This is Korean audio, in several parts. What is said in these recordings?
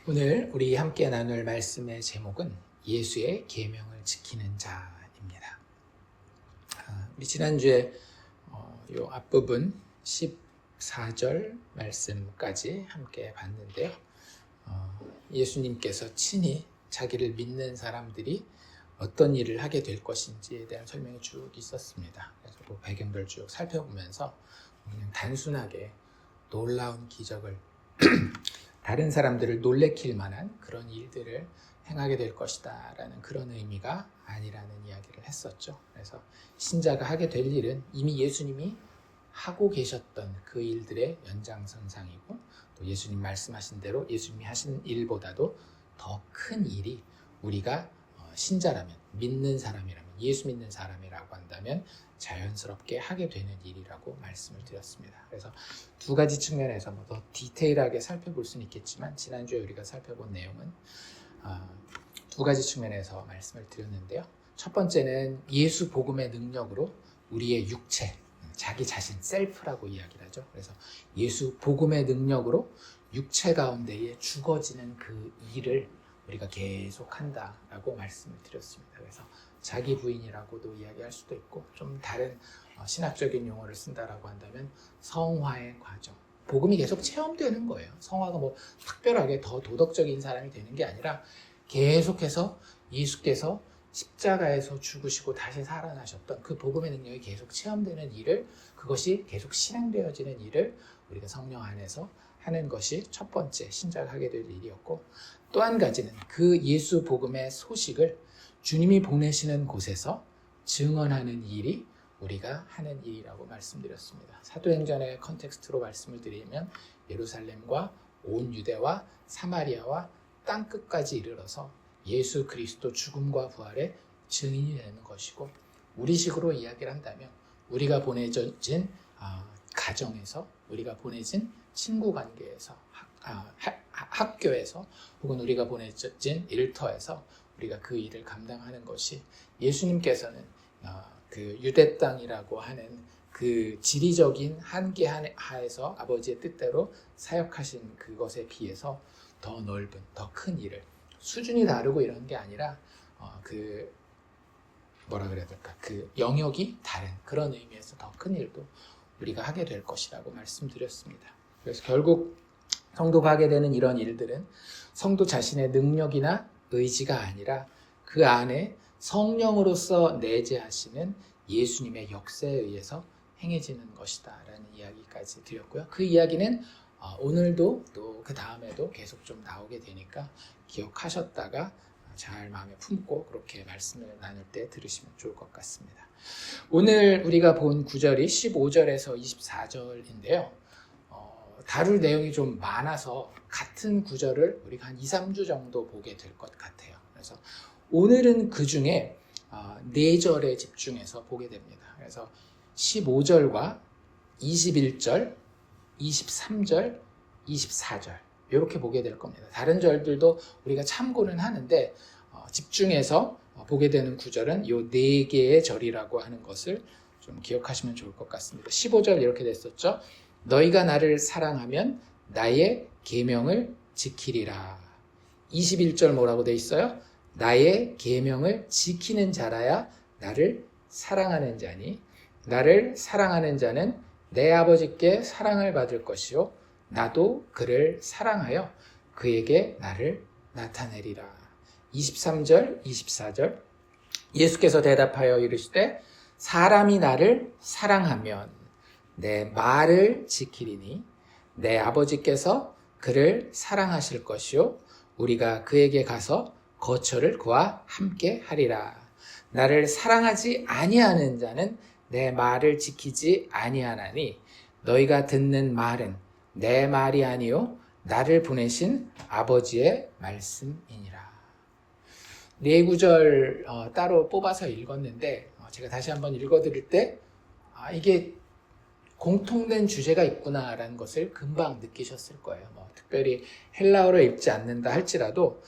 오늘 우리 함께 나눌 말씀의 제목은 예수의 계명을 지키는 자입니다. 우리 지난주에 요 앞부분 14절 말씀까지 함께 봤는데요. 예수님께서 친히 자기를 믿는 사람들이 어떤 일을 하게 될 것인지에 대한 설명이 쭉 있었습니다. 그래서 그 배경들 쭉 살펴보면서 그냥 단순하게 놀라운 기적을 다른 사람들을 놀래킬 만한 그런 일들을 행하게 될 것이다 라는 그런 의미가 아니라는 이야기를 했었죠. 그래서 신자가 하게 될 일은 이미 예수님이 하고 계셨던 그 일들의 연장선상이고, 또 예수님 말씀하신 대로 예수님이 하신 일보다도 더 큰 일이 우리가 신자라면, 믿는 사람이라면, 예수 믿는 사람이라고 한다면 자연스럽게 하게 되는 일이라고 말씀을 드렸습니다. 그래서 두 가지 측면에서 더 디테일하게 살펴볼 수는 있겠지만, 지난주에 우리가 살펴본 내용은 두 가지 측면에서 말씀을 드렸는데요. 첫 번째는 예수 복음의 능력으로 우리의 육체, 자기 자신, 셀프라고 이야기를 하죠. 그래서 예수 복음의 능력으로 육체 가운데에 죽어지는 그 일을 우리가 계속한다라고 말씀을 드렸습니다. 그래서 자기 부인이라고도 이야기할 수도 있고, 좀 다른 신학적인 용어를 쓴다라고 한다면 성화의 과정, 복음이 계속 체험되는 거예요. 성화가 뭐 특별하게 더 도덕적인 사람이 되는 게 아니라 계속해서 예수께서 십자가에서 죽으시고 다시 살아나셨던 그 복음의 능력이 계속 체험되는 일을, 그것이 계속 실행되어지는 일을 우리가 성령 안에서 하는 것이 첫 번째 신자가 하게 될 일이었고, 또 한 가지는 그 예수 복음의 소식을 주님이 보내시는 곳에서 증언하는 일이 우리가 하는 일이라고 말씀드렸습니다. 사도행전의 컨텍스트로 말씀을 드리면 예루살렘과 온 유대와 사마리아와 땅끝까지 이르러서 예수 그리스도 죽음과 부활의 증인이 되는 것이고, 우리식으로 이야기를 한다면 우리가 보내진 가정에서, 우리가 보내진 친구 관계에서, 학교에서, 혹은 우리가 보내진 일터에서 우리가 그 일을 감당하는 것이, 예수님께서는 그 유대 땅이라고 하는 그 지리적인 한계 하에서 아버지의 뜻대로 사역하신 그것에 비해서 더 넓은, 더 큰 일을, 수준이 다르고 이런 게 아니라 그 영역이 다른 그런 의미에서 더 큰 일도 우리가 하게 될 것이라고 말씀드렸습니다. 그래서 결국 성도가 하게 되는 이런 일들은 성도 자신의 능력이나 의지가 아니라 그 안에 성령으로서 내재하시는 예수님의 역사에 의해서 행해지는 것이다 라는 이야기까지 드렸고요. 그 이야기는 오늘도 또 그 다음에도 계속 좀 나오게 되니까 기억하셨다가 잘 마음에 품고 그렇게 말씀을 나눌 때 들으시면 좋을 것 같습니다. 오늘 우리가 본 구절이 15절에서 24절인데요. 다룰 내용이 좀 많아서 같은 구절을 우리가 한 2, 3주 정도 보게 될 것 같아요. 그래서 오늘은 그 중에 4절에 집중해서 보게 됩니다. 그래서 15절과 21절, 23절, 24절 이렇게 보게 될 겁니다. 다른 절들도 우리가 참고는 하는데 집중해서 보게 되는 구절은 이 4개의 절이라고 하는 것을 좀 기억하시면 좋을 것 같습니다. 15절 이렇게 됐었죠. 너희가 나를 사랑하면 나의 계명을 지키리라. 21절 뭐라고 돼 있어요? 나의 계명을 지키는 자라야 나를 사랑하는 자니, 나를 사랑하는 자는 내 아버지께 사랑을 받을 것이요 나도 그를 사랑하여 그에게 나를 나타내리라. 23절, 24절 예수께서 대답하여 이르시되 사람이 나를 사랑하면 내 말을 지키리니 내 아버지께서 그를 사랑하실 것이요 우리가 그에게 가서 거처를 그와 함께 하리라. 나를 사랑하지 아니하는 자는 내 말을 지키지 아니하나니 너희가 듣는 말은 내 말이 아니요 나를 보내신 아버지의 말씀이니라. 4구절 따로 뽑아서 읽었는데 제가 다시 한번 읽어드릴 때 이게 공통된 주제가 있구나라는 것을 금방 느끼셨을 거예요. 특별히 헬라어를 읽지 않는다 할지라도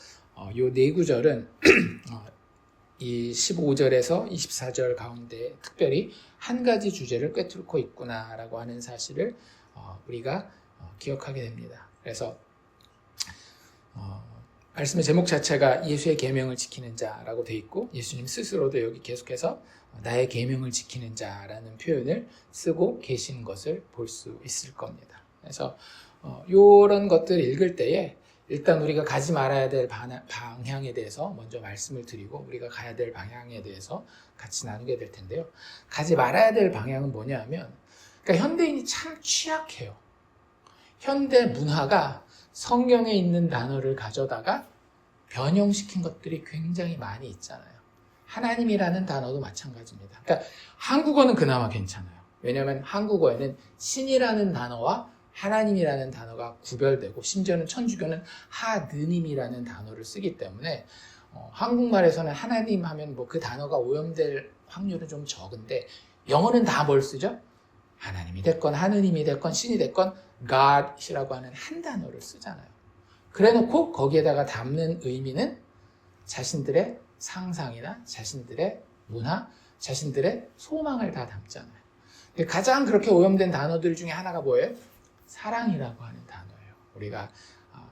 이 4구절은 이 15절에서 24절 가운데 특별히 한 가지 주제를 꿰뚫고 있구나라고 하는 사실을 우리가 기억하게 됩니다. 그래서 말씀의 제목 자체가 예수의 계명을 지키는 자라고 돼 있고 예수님 스스로도 여기 계속해서 나의 계명을 지키는 자라는 표현을 쓰고 계신 것을 볼 수 있을 겁니다. 그래서 이런 것들을 읽을 때에 일단 우리가 가지 말아야 될 방향에 대해서 먼저 말씀을 드리고 우리가 가야 될 방향에 대해서 같이 나누게 될 텐데요. 가지 말아야 될 방향은 뭐냐면 그러니까 현대인이 참 취약해요. 현대 문화가 성경에 있는 단어를 가져다가 변형시킨 것들이 굉장히 많이 있잖아요. 하나님이라는 단어도 마찬가지입니다. 그러니까 한국어는 그나마 괜찮아요. 왜냐하면 한국어에는 신이라는 단어와 하나님이라는 단어가 구별되고 심지어는 천주교는 하느님이라는 단어를 쓰기 때문에 한국말에서는 하나님 하면 뭐 그 단어가 오염될 확률은 좀 적은데 영어는 다 뭘 쓰죠? 하나님이 됐건 하느님이 됐건 신이 됐건 God이라고 하는 한 단어를 쓰잖아요. 그래놓고 거기에다가 담는 의미는 자신들의 상상이나 자신들의 문화, 자신들의 소망을 다 담잖아요. 가장 그렇게 오염된 단어들 중에 하나가 뭐예요? 사랑이라고 하는 단어예요. 우리가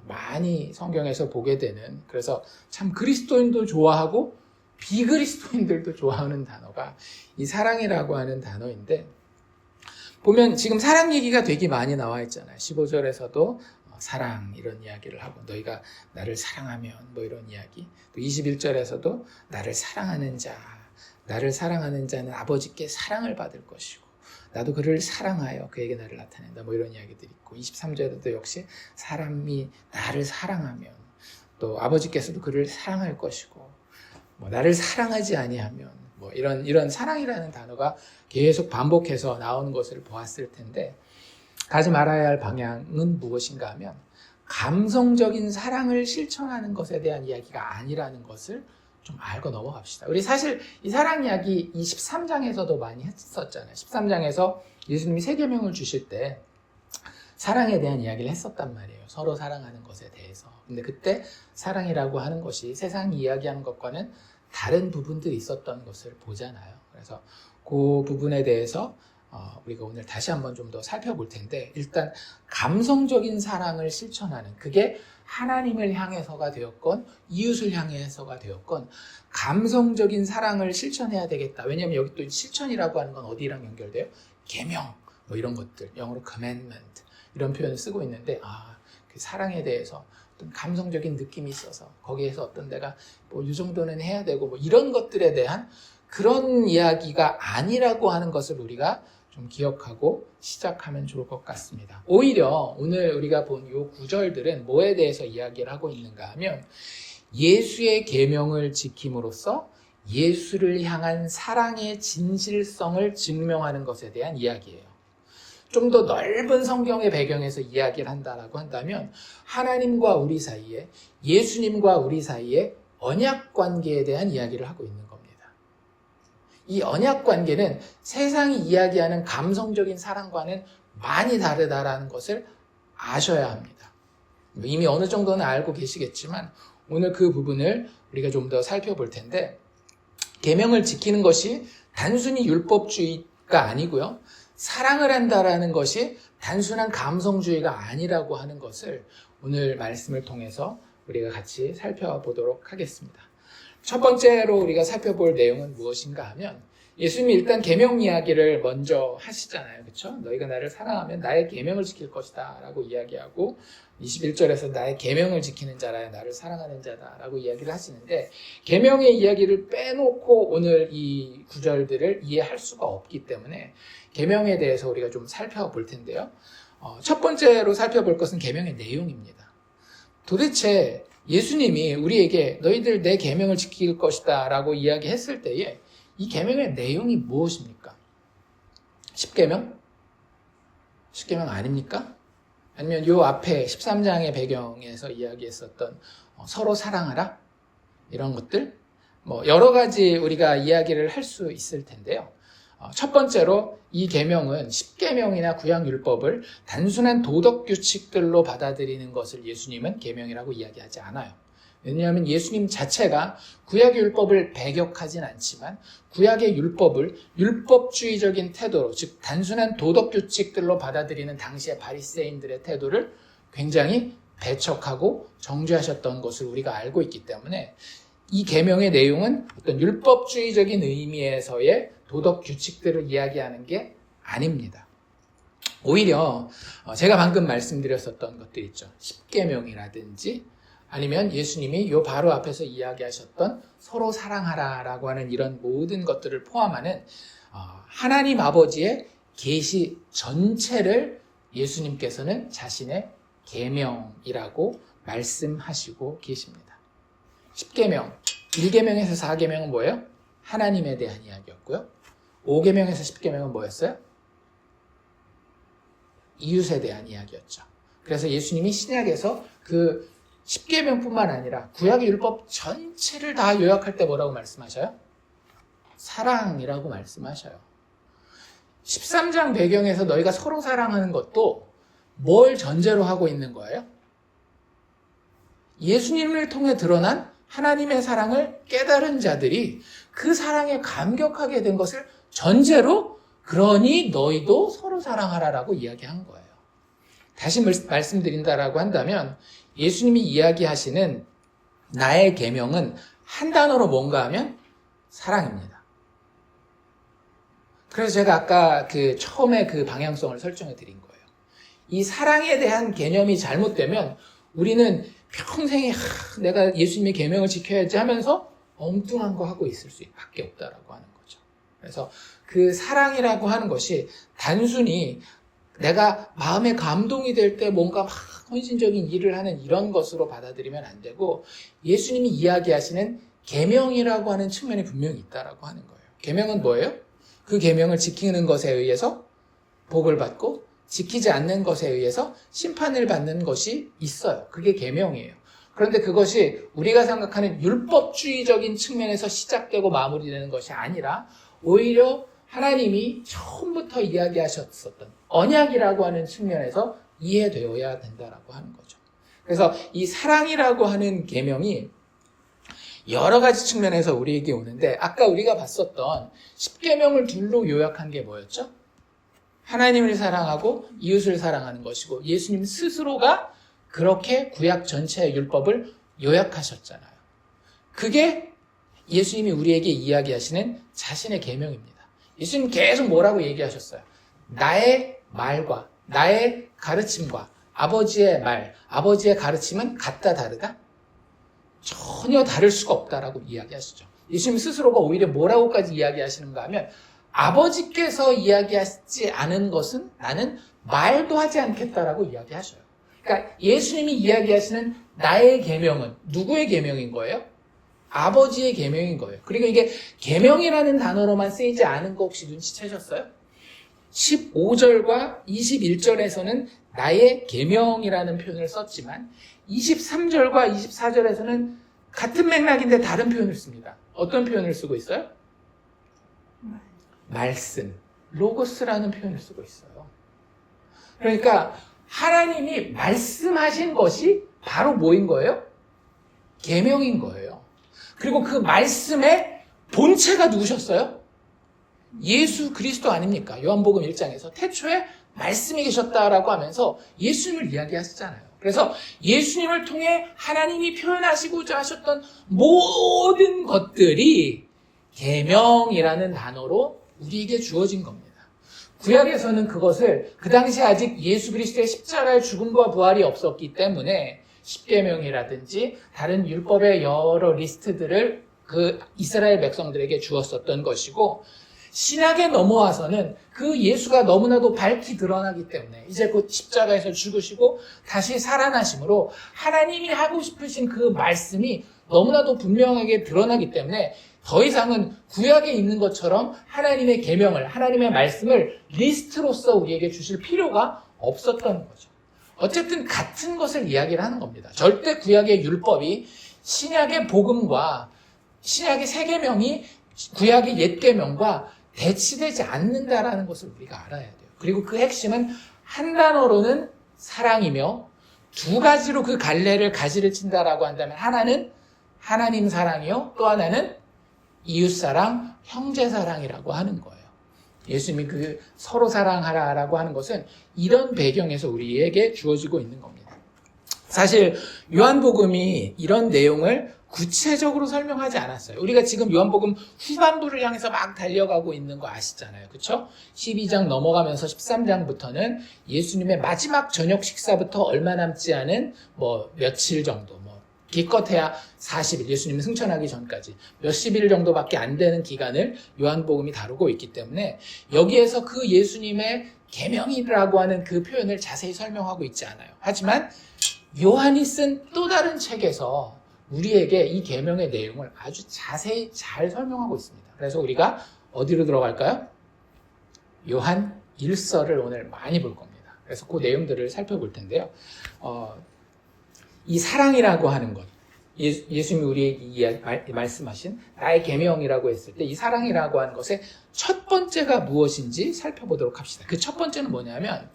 많이 성경에서 보게 되는, 그래서 참 그리스도인도 좋아하고 비그리스도인들도 좋아하는 단어가 이 사랑이라고 하는 단어인데, 보면 지금 사랑 얘기가 되게 많이 나와 있잖아요. 15절에서도 사랑 이런 이야기를 하고 너희가 나를 사랑하면 뭐 이런 이야기, 또 21절에서도 나를 사랑하는 자는 아버지께 사랑을 받을 것이고 나도 그를 사랑하여 그에게 나를 나타낸다 뭐 이런 이야기들이 있고, 23절에도 역시 사람이 나를 사랑하면 또 아버지께서도 그를 사랑할 것이고 뭐 나를 사랑하지 아니하면 뭐 이런 사랑이라는 단어가 계속 반복해서 나오는 것을 보았을 텐데, 가지 말아야 할 방향은 무엇인가 하면 감성적인 사랑을 실천하는 것에 대한 이야기가 아니라는 것을 좀 알고 넘어갑시다. 우리 사실 이 사랑 이야기 이 13장에서도 많이 했었잖아요. 13장에서 예수님이 세 계명을 주실 때 사랑에 대한 이야기를 했었단 말이에요. 서로 사랑하는 것에 대해서. 근데 그때 사랑이라고 하는 것이 세상이 이야기하는 것과는 다른 부분들이 있었던 것을 보잖아요. 그래서 그 부분에 대해서 우리가 오늘 다시 한번 좀 더 살펴볼 텐데, 일단 감성적인 사랑을 실천하는, 그게 하나님을 향해서가 되었건 이웃을 향해서가 되었건 감성적인 사랑을 실천해야 되겠다. 왜냐하면 여기 또 실천이라고 하는 건 어디랑 연결돼요? 계명 뭐 이런 것들, 영어로 commandment 이런 표현을 쓰고 있는데, 그 사랑에 대해서 어떤 감성적인 느낌이 있어서 거기에서 어떤 데가 뭐 이 정도는 해야 되고 뭐 이런 것들에 대한 그런 이야기가 아니라고 하는 것을 우리가 좀 기억하고 시작하면 좋을 것 같습니다. 오히려 오늘 우리가 본 이 구절들은 뭐에 대해서 이야기를 하고 있는가 하면 예수의 계명을 지킴으로써 예수를 향한 사랑의 진실성을 증명하는 것에 대한 이야기예요. 좀 더 넓은 성경의 배경에서 이야기를 한다라고 한다면 하나님과 우리 사이에, 예수님과 우리 사이에 언약 관계에 대한 이야기를 하고 있는 겁니다. 이 언약 관계는 세상이 이야기하는 감성적인 사랑과는 많이 다르다라는 것을 아셔야 합니다. 이미 어느 정도는 알고 계시겠지만 오늘 그 부분을 우리가 좀 더 살펴볼 텐데, 계명을 지키는 것이 단순히 율법주의가 아니고요, 사랑을 한다라는 것이 단순한 감성주의가 아니라고 하는 것을 오늘 말씀을 통해서 우리가 같이 살펴보도록 하겠습니다. 첫 번째로 우리가 살펴볼 내용은 무엇인가 하면, 예수님이 일단 계명 이야기를 먼저 하시잖아요. 그렇죠? 너희가 나를 사랑하면 나의 계명을 지킬 것이다 라고 이야기하고, 21절에서 나의 계명을 지키는 자라야 나를 사랑하는 자다 라고 이야기를 하시는데, 계명의 이야기를 빼놓고 오늘 이 구절들을 이해할 수가 없기 때문에 계명에 대해서 우리가 좀 살펴볼 텐데요. 첫 번째로 살펴볼 것은 계명의 내용입니다. 도대체 예수님이 우리에게 너희들 내 계명을 지킬 것이다 라고 이야기했을 때에 이 계명의 내용이 무엇입니까? 10계명? 10계명 아닙니까? 아니면 요 앞에 13장의 배경에서 이야기했었던 서로 사랑하라? 이런 것들? 뭐 여러 가지 우리가 이야기를 할 수 있을 텐데요. 첫 번째로 이 계명은 10계명이나 구약율법을 단순한 도덕규칙들로 받아들이는 것을 예수님은 계명이라고 이야기하지 않아요. 왜냐하면 예수님 자체가 구약의 율법을 배격하진 않지만 구약의 율법을 율법주의적인 태도로, 즉 단순한 도덕규칙들로 받아들이는 당시의 바리새인들의 태도를 굉장히 배척하고 정죄하셨던 것을 우리가 알고 있기 때문에 이 계명의 내용은 어떤 율법주의적인 의미에서의 도덕 규칙들을 이야기하는 게 아닙니다. 오히려 제가 방금 말씀드렸었던 것들 있죠. 십계명이라든지 아니면 예수님이 요 바로 앞에서 이야기하셨던 서로 사랑하라라고 하는 이런 모든 것들을 포함하는 하나님 아버지의 계시 전체를 예수님께서는 자신의 계명이라고 말씀하시고 계십니다. 10계명, 1계명에서 4계명은 뭐예요? 하나님에 대한 이야기였고요. 5계명에서 10계명은 뭐였어요? 이웃에 대한 이야기였죠. 그래서 예수님이 신약에서 그 10계명뿐만 아니라 구약의 율법 전체를 다 요약할 때 뭐라고 말씀하셔요? 사랑이라고 말씀하셔요. 13장 배경에서 너희가 서로 사랑하는 것도 뭘 전제로 하고 있는 거예요? 예수님을 통해 드러난 하나님의 사랑을 깨달은 자들이 그 사랑에 감격하게 된 것을 전제로 그러니 너희도 서로 사랑하라라고 이야기한 거예요. 다시 말씀드린다라고 한다면 예수님이 이야기하시는 나의 계명은 한 단어로 뭔가 하면 사랑입니다. 그래서 제가 아까 처음에 그 방향성을 설정해 드린 거예요. 이 사랑에 대한 개념이 잘못되면 우리는 평생에 내가 예수님의 계명을 지켜야지 하면서 엉뚱한 거 하고 있을 수밖에 없다라고 하는 거죠. 그래서 그 사랑이라고 하는 것이 단순히 내가 마음에 감동이 될 때 뭔가 막 헌신적인 일을 하는 이런 것으로 받아들이면 안 되고 예수님이 이야기하시는 계명이라고 하는 측면이 분명히 있다라고 하는 거예요. 계명은 뭐예요? 그 계명을 지키는 것에 의해서 복을 받고 지키지 않는 것에 의해서 심판을 받는 것이 있어요. 그게 계명이에요. 그런데 그것이 우리가 생각하는 율법주의적인 측면에서 시작되고 마무리되는 것이 아니라 오히려 하나님이 처음부터 이야기하셨었던 언약이라고 하는 측면에서 이해되어야 된다라고 하는 거죠. 그래서 이 사랑이라고 하는 계명이 여러 가지 측면에서 우리에게 오는데 아까 우리가 봤었던 10계명을 둘로 요약한 게 뭐였죠? 하나님을 사랑하고 이웃을 사랑하는 것이고 예수님 스스로가 그렇게 구약 전체의 율법을 요약하셨잖아요. 그게 예수님이 우리에게 이야기하시는 자신의 계명입니다. 예수님 계속 뭐라고 얘기하셨어요? 나의 말과 나의 가르침과 아버지의 말, 아버지의 가르침은 같다 다르다? 전혀 다를 수가 없다라고 이야기하시죠. 예수님 스스로가 오히려 뭐라고까지 이야기하시는가 하면 아버지께서 이야기하지 않은 것은 나는 말도 하지 않겠다라고 이야기하셔요. 그러니까 예수님이 이야기하시는 나의 계명은 누구의 계명인 거예요? 아버지의 계명인 거예요. 그리고 이게 계명이라는 단어로만 쓰이지 않은 거 혹시 눈치채셨어요? 15절과 21절에서는 나의 계명이라는 표현을 썼지만 23절과 24절에서는 같은 맥락인데 다른 표현을 씁니다. 어떤 표현을 쓰고 있어요? 말씀, 로고스라는 표현을 쓰고 있어요. 그러니까 하나님이 말씀하신 것이 바로 뭐인 거예요? 계명인 거예요. 그리고 그 말씀의 본체가 누구셨어요? 예수 그리스도 아닙니까? 요한복음 1장에서 태초에 말씀이 계셨다라고 하면서 예수님을 이야기하시잖아요. 그래서 예수님을 통해 하나님이 표현하시고자 하셨던 모든 것들이 계명이라는 단어로 우리에게 주어진 겁니다. 구약에서는 그것을 그 당시 아직 예수 그리스도의 십자가의 죽음과 부활이 없었기 때문에 십계명이라든지 다른 율법의 여러 리스트들을 그 이스라엘 백성들에게 주었었던 것이고 신약에 넘어와서는 그 예수가 너무나도 밝히 드러나기 때문에 이제 곧 십자가에서 죽으시고 다시 살아나심으로 하나님이 하고 싶으신 그 말씀이 너무나도 분명하게 드러나기 때문에 더 이상은 구약에 있는 것처럼 하나님의 계명을, 하나님의 말씀을 리스트로서 우리에게 주실 필요가 없었던 거죠. 어쨌든 같은 것을 이야기를 하는 겁니다. 절대 구약의 율법이 신약의 복음과 신약의 새 계명이 구약의 옛 계명과 대치되지 않는다라는 것을 우리가 알아야 돼요. 그리고 그 핵심은 한 단어로는 사랑이며 두 가지로 그 갈래를 가지를 친다라고 한다면 하나는 하나님 사랑이요 또 하나는 이웃 사랑, 형제 사랑이라고 하는 거예요. 예수님이 그 서로 사랑하라라고 하는 것은 이런 배경에서 우리에게 주어지고 있는 겁니다. 사실 요한복음이 이런 내용을 구체적으로 설명하지 않았어요. 우리가 지금 요한복음 후반부를 향해서 막 달려가고 있는 거 아시잖아요. 그렇죠? 12장 넘어가면서 13장부터는 예수님의 마지막 저녁 식사부터 얼마 남지 않은 며칠 정도, 기껏해야 40일, 예수님이 승천하기 전까지 몇십 일 정도밖에 안 되는 기간을 요한복음이 다루고 있기 때문에 여기에서 그 예수님의 계명이라고 하는 그 표현을 자세히 설명하고 있지 않아요. 하지만 요한이 쓴 또 다른 책에서 우리에게 이 계명의 내용을 아주 자세히 잘 설명하고 있습니다. 그래서 우리가 어디로 들어갈까요? 요한 1서를 오늘 많이 볼 겁니다. 그래서 그 내용들을 살펴볼 텐데요. 이 사랑이라고 하는 것, 예수님이 우리에게 말씀하신 나의 계명이라고 했을 때 이 사랑이라고 하는 것의 첫 번째가 무엇인지 살펴보도록 합시다. 그 첫 번째는 뭐냐면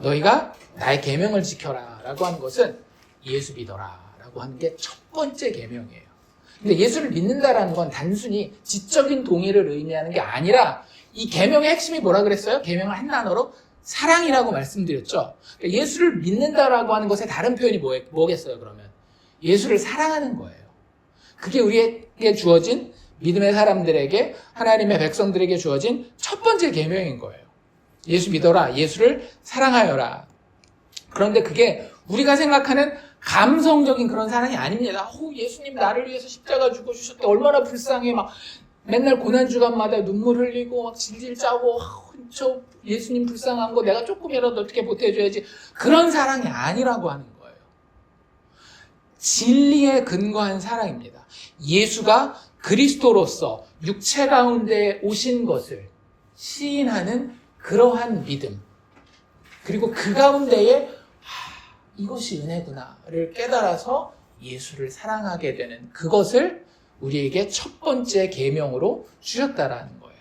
너희가 나의 계명을 지켜라 라고 하는 것은 예수 믿어라 라고 하는 게 첫 번째 계명이에요. 근데 예수를 믿는다라는 건 단순히 지적인 동의를 의미하는 게 아니라 이 계명의 핵심이 뭐라 그랬어요? 계명을 한 단어로 사랑이라고 말씀드렸죠. 그러니까 예수를 믿는다라고 하는 것의 다른 표현이 뭐겠어요, 그러면? 예수를 사랑하는 거예요. 그게 우리에게 주어진 믿음의 사람들에게, 하나님의 백성들에게 주어진 첫 번째 계명인 거예요. 예수 믿어라, 예수를 사랑하여라. 그런데 그게 우리가 생각하는 감성적인 그런 사랑이 아닙니다. 예수님 나를 위해서 십자가 죽어주셨대. 얼마나 불쌍해. 막 맨날 고난주간마다 눈물 흘리고 막 질질 짜고 저 예수님 불쌍한 거 내가 조금이라도 어떻게 보태줘야지. 그런 사랑이 아니라고 하는 거예요. 진리에 근거한 사랑입니다. 예수가 그리스도로서 육체 가운데 오신 것을 시인하는 그러한 믿음. 그리고 그 가운데에 이것이 은혜구나를 깨달아서 예수를 사랑하게 되는 그것을 우리에게 첫 번째 계명으로 주셨다라는 거예요.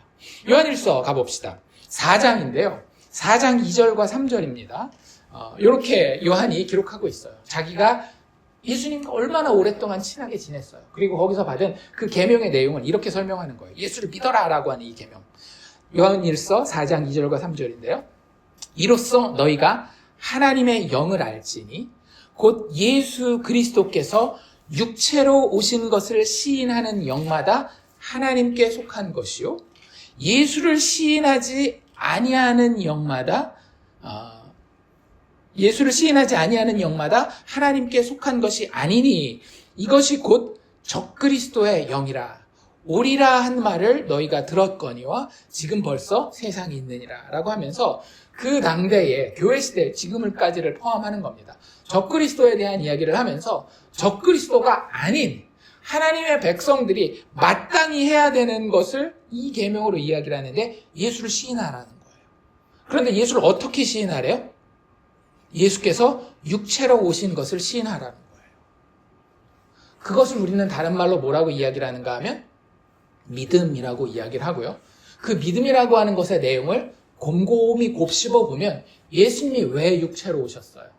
요한일서 가봅시다. 4장인데요. 4장 2절과 3절입니다. 이렇게 요한이 기록하고 있어요. 자기가 예수님과 얼마나 오랫동안 친하게 지냈어요. 그리고 거기서 받은 그 계명의 내용을 이렇게 설명하는 거예요. 예수를 믿어라라고 하는 이 계명. 요한일서 4장 2절과 3절인데요. 이로써 너희가 하나님의 영을 알지니 곧 예수 그리스도께서 육체로 오신 것을 시인하는 영마다 하나님께 속한 것이요 예수를 시인하지 아니하는 영마다 하나님께 속한 것이 아니니 이것이 곧 적그리스도의 영이라 오리라 한 말을 너희가 들었거니와 지금 벌써 세상에 있느니라 라고 하면서 그 당대의 교회 시대 지금을까지를 포함하는 겁니다. 적그리스도에 대한 이야기를 하면서 적그리스도가 아닌 하나님의 백성들이 마땅히 해야 되는 것을 이 계명으로 이야기를 하는데 예수를 시인하라는 거예요. 그런데 예수를 어떻게 시인하래요? 예수께서 육체로 오신 것을 시인하라는 거예요. 그것을 우리는 다른 말로 뭐라고 이야기를 하는가 하면 믿음이라고 이야기를 하고요. 그 믿음이라고 하는 것의 내용을 곰곰이 곱씹어 보면 예수님이 왜 육체로 오셨어요?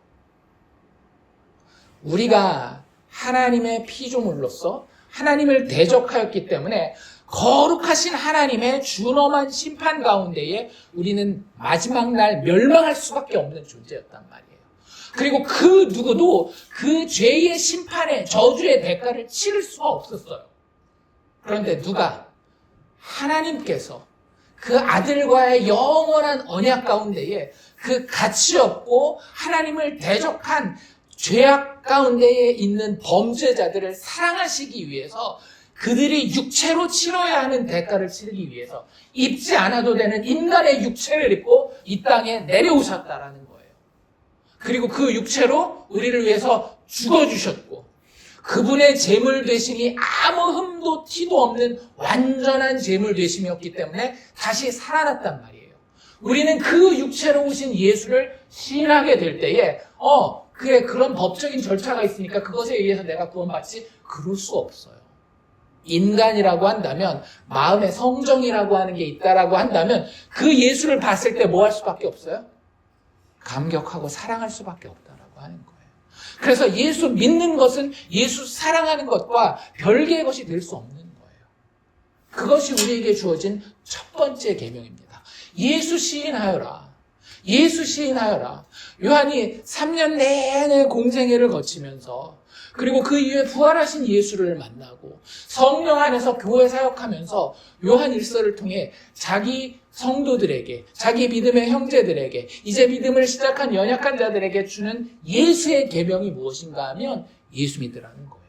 우리가 하나님의 피조물로서 하나님을 대적하였기 때문에 거룩하신 하나님의 준엄한 심판 가운데에 우리는 마지막 날 멸망할 수밖에 없는 존재였단 말이에요. 그리고 그 누구도 그 죄의 심판의 저주의 대가를 치를 수가 없었어요. 그런데 누가? 하나님께서 그 아들과의 영원한 언약 가운데에 그 가치 없고 하나님을 대적한 죄악 가운데에 있는 범죄자들을 사랑하시기 위해서 그들이 육체로 치러야 하는 대가를 치르기 위해서 입지 않아도 되는 인간의 육체를 입고 이 땅에 내려오셨다라는 거예요. 그리고 그 육체로 우리를 위해서 죽어주셨고 그분의 제물 되심이 아무 흠도 티도 없는 완전한 제물 되심이었기 때문에 다시 살아났단 말이에요. 우리는 그 육체로 오신 예수를 시인하게 될 때에 그래 그런 법적인 절차가 있으니까 그것에 의해서 내가 구원받지 그럴 수 없어요. 인간이라고 한다면 마음의 성정이라고 하는 게 있다라고 한다면 그 예수를 봤을 때 뭐 할 수밖에 없어요? 감격하고 사랑할 수밖에 없다라고 하는 거예요. 그래서 예수 믿는 것은 예수 사랑하는 것과 별개의 것이 될 수 없는 거예요. 그것이 우리에게 주어진 첫 번째 계명입니다. 예수 시인하여라. 예수 시인하여라. 요한이 3년 내내 공생애를 거치면서 그리고 그 이후에 부활하신 예수를 만나고 성령 안에서 교회 사역하면서 요한 일서를 통해 자기 성도들에게, 자기 믿음의 형제들에게, 이제 믿음을 시작한 연약한 자들에게 주는 예수의 계명이 무엇인가 하면 예수 믿으라는 거예요.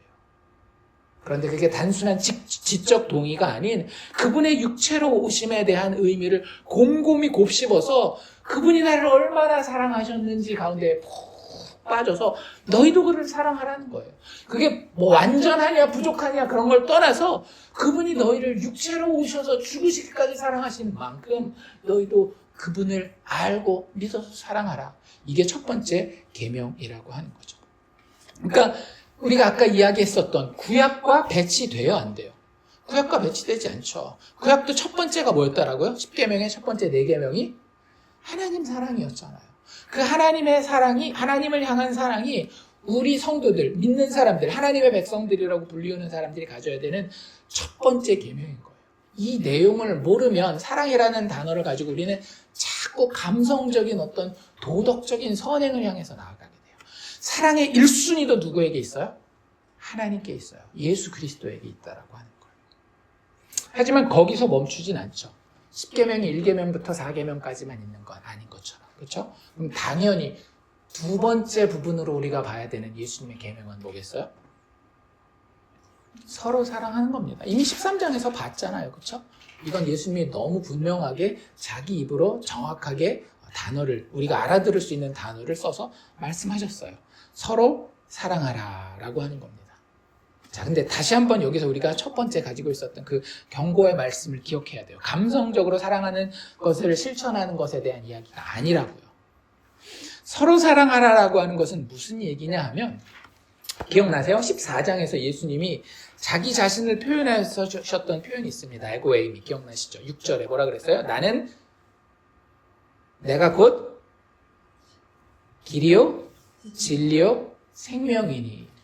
그런데 그게 단순한 지적 동의가 아닌 그분의 육체로 오심에 대한 의미를 곰곰이 곱씹어서 그분이 나를 얼마나 사랑하셨는지 가운데 푹 빠져서 너희도 그를 사랑하라는 거예요. 그게 뭐 완전하냐 부족하냐 그런 걸 떠나서 그분이 너희를 육체로 오셔서 죽으시기까지 사랑하신 만큼 너희도 그분을 알고 믿어서 사랑하라. 이게 첫 번째 계명이라고 하는 거죠. 그러니까 우리가 아까 이야기했었던 구약과 배치돼요, 안 돼요? 구약과 배치되지 않죠. 구약도 첫 번째가 뭐였더라고요? 10계명의 첫 번째 4계명이 하나님 사랑이었잖아요. 그 하나님의 사랑이, 하나님을 향한 사랑이 우리 성도들, 믿는 사람들, 하나님의 백성들이라고 불리우는 사람들이 가져야 되는 첫 번째 계명인 거예요. 이 내용을 모르면 사랑이라는 단어를 가지고 우리는 자꾸 감성적인 어떤 도덕적인 선행을 향해서 나아가게 돼요. 사랑의 1순위도 누구에게 있어요? 하나님께 있어요. 예수 그리스도에게 있다라고 하는 거예요. 하지만 거기서 멈추진 않죠. 10계명이 1계명부터 4계명까지만 있는 건 아닌 것처럼. 그렇죠? 그럼 당연히 두 번째 부분으로 우리가 봐야 되는 예수님의 계명은 뭐겠어요? 서로 사랑하는 겁니다. 이미 13장에서 봤잖아요. 그렇죠? 이건 예수님이 너무 분명하게 자기 입으로 정확하게 단어를, 우리가 알아들을 수 있는 단어를 써서 말씀하셨어요. 서로 사랑하라 라고 하는 겁니다. 자, 근데 다시 한번 여기서 우리가 첫 번째 가지고 있었던 그 경고의 말씀을 기억해야 돼요. 감성적으로 사랑하는 것을 실천하는 것에 대한 이야기가 아니라고요. 서로 사랑하라라고 하는 것은 무슨 얘기냐 하면, 기억나세요? 14장에서 예수님이 자기 자신을 표현하셨던 표현이 있습니다. 에고에이미 기억나시죠? 6절에 뭐라 그랬어요? 내가 곧 길이요 진리요 생명이니.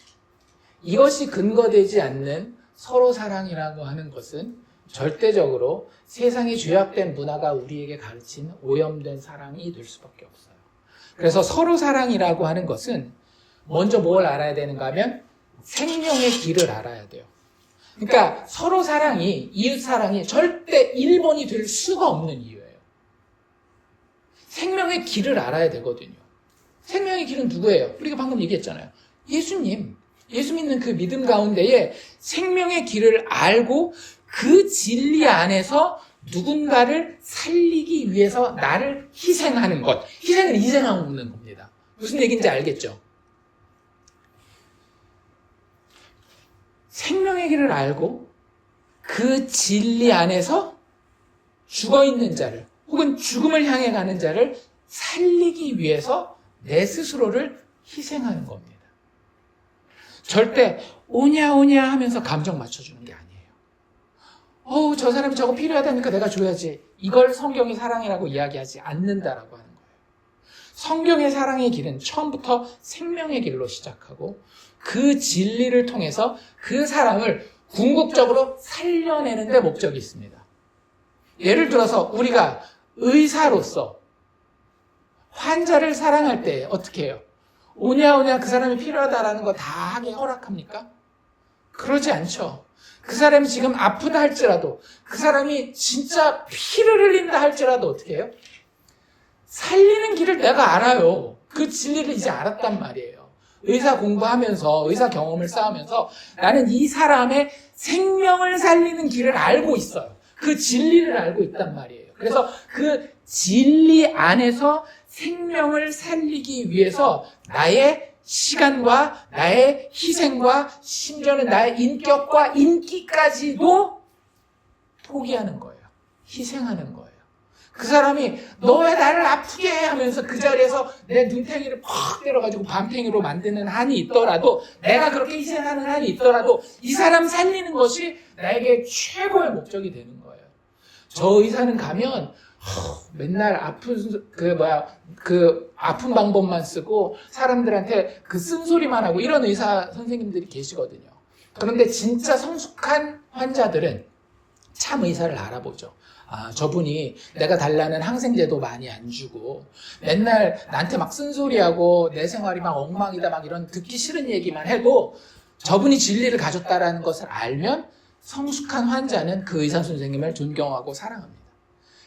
이것이 근거되지 않는 서로 사랑이라고 하는 것은 절대적으로 세상이 죄악된 문화가 우리에게 가르친 오염된 사랑이 될 수밖에 없어요. 그래서 서로 사랑이라고 하는 것은 먼저 뭘 알아야 되는가 하면 생명의 길을 알아야 돼요. 그러니까 서로 사랑이, 이웃 사랑이 절대 1번이 될 수가 없는 이유예요. 생명의 길을 알아야 되거든요. 생명의 길은 누구예요? 우리가 방금 얘기했잖아요. 예수님. 예수 믿는 그 믿음 가운데에 생명의 길을 알고 그 진리 안에서 누군가를 살리기 위해서 나를 희생하는 것. 희생을 이생하고 있는 겁니다. 무슨 얘기인지 알겠죠? 생명의 길을 알고 그 진리 안에서 죽어있는 자를 혹은 죽음을 향해 가는 자를 살리기 위해서 내 스스로를 희생하는 겁니다. 절대 오냐 오냐 하면서 감정 맞춰주는 게 아니에요. 저 사람이 저거 필요하다니까 내가 줘야지. 이걸 성경이 사랑이라고 이야기하지 않는다라고 하는 거예요. 성경의 사랑의 길은 처음부터 생명의 길로 시작하고 그 진리를 통해서 그 사람을 궁극적으로 살려내는 데 목적이 있습니다. 예를 들어서 우리가 의사로서 환자를 사랑할 때 어떻게 해요? 오냐 그 사람이 필요하다라는 거 다 하게 허락합니까? 그러지 않죠. 그 사람이 지금 아프다 할지라도, 그 사람이 진짜 피를 흘린다 할지라도 어떻게 해요? 살리는 길을 내가 알아요. 그 진리를 이제 알았단 말이에요. 의사 공부하면서, 의사 경험을 쌓으면서 나는 이 사람의 생명을 살리는 길을 알고 있어요. 그 진리를 알고 있단 말이에요. 그래서 그 진리 안에서 생명을 살리기 위해서 나의 시간과 나의 희생과 심지어는 나의 인격과 인기까지도 포기하는 거예요. 희생하는 거예요. 그 사람이 너 왜 나를 아프게 해 하면서 그 자리에서 내 눈탱이를 팍 때려가지고 밤탱이로 만드는 한이 있더라도, 내가 그렇게 희생하는 한이 있더라도 이 사람 살리는 것이 나에게 최고의 목적이 되는 거예요. 저 의사는 가면 맨날 아픈 방법만 쓰고 사람들한테 그 쓴소리만 하고 이런 의사 선생님들이 계시거든요. 그런데 진짜 성숙한 환자들은 참 의사를 알아보죠. 아, 저분이 내가 달라는 항생제도 많이 안 주고 맨날 나한테 막 쓴소리하고 내 생활이 막 엉망이다 막 이런 듣기 싫은 얘기만 해도 저분이 진리를 가졌다라는 것을 알면 성숙한 환자는 그 의사 선생님을 존경하고 사랑합니다.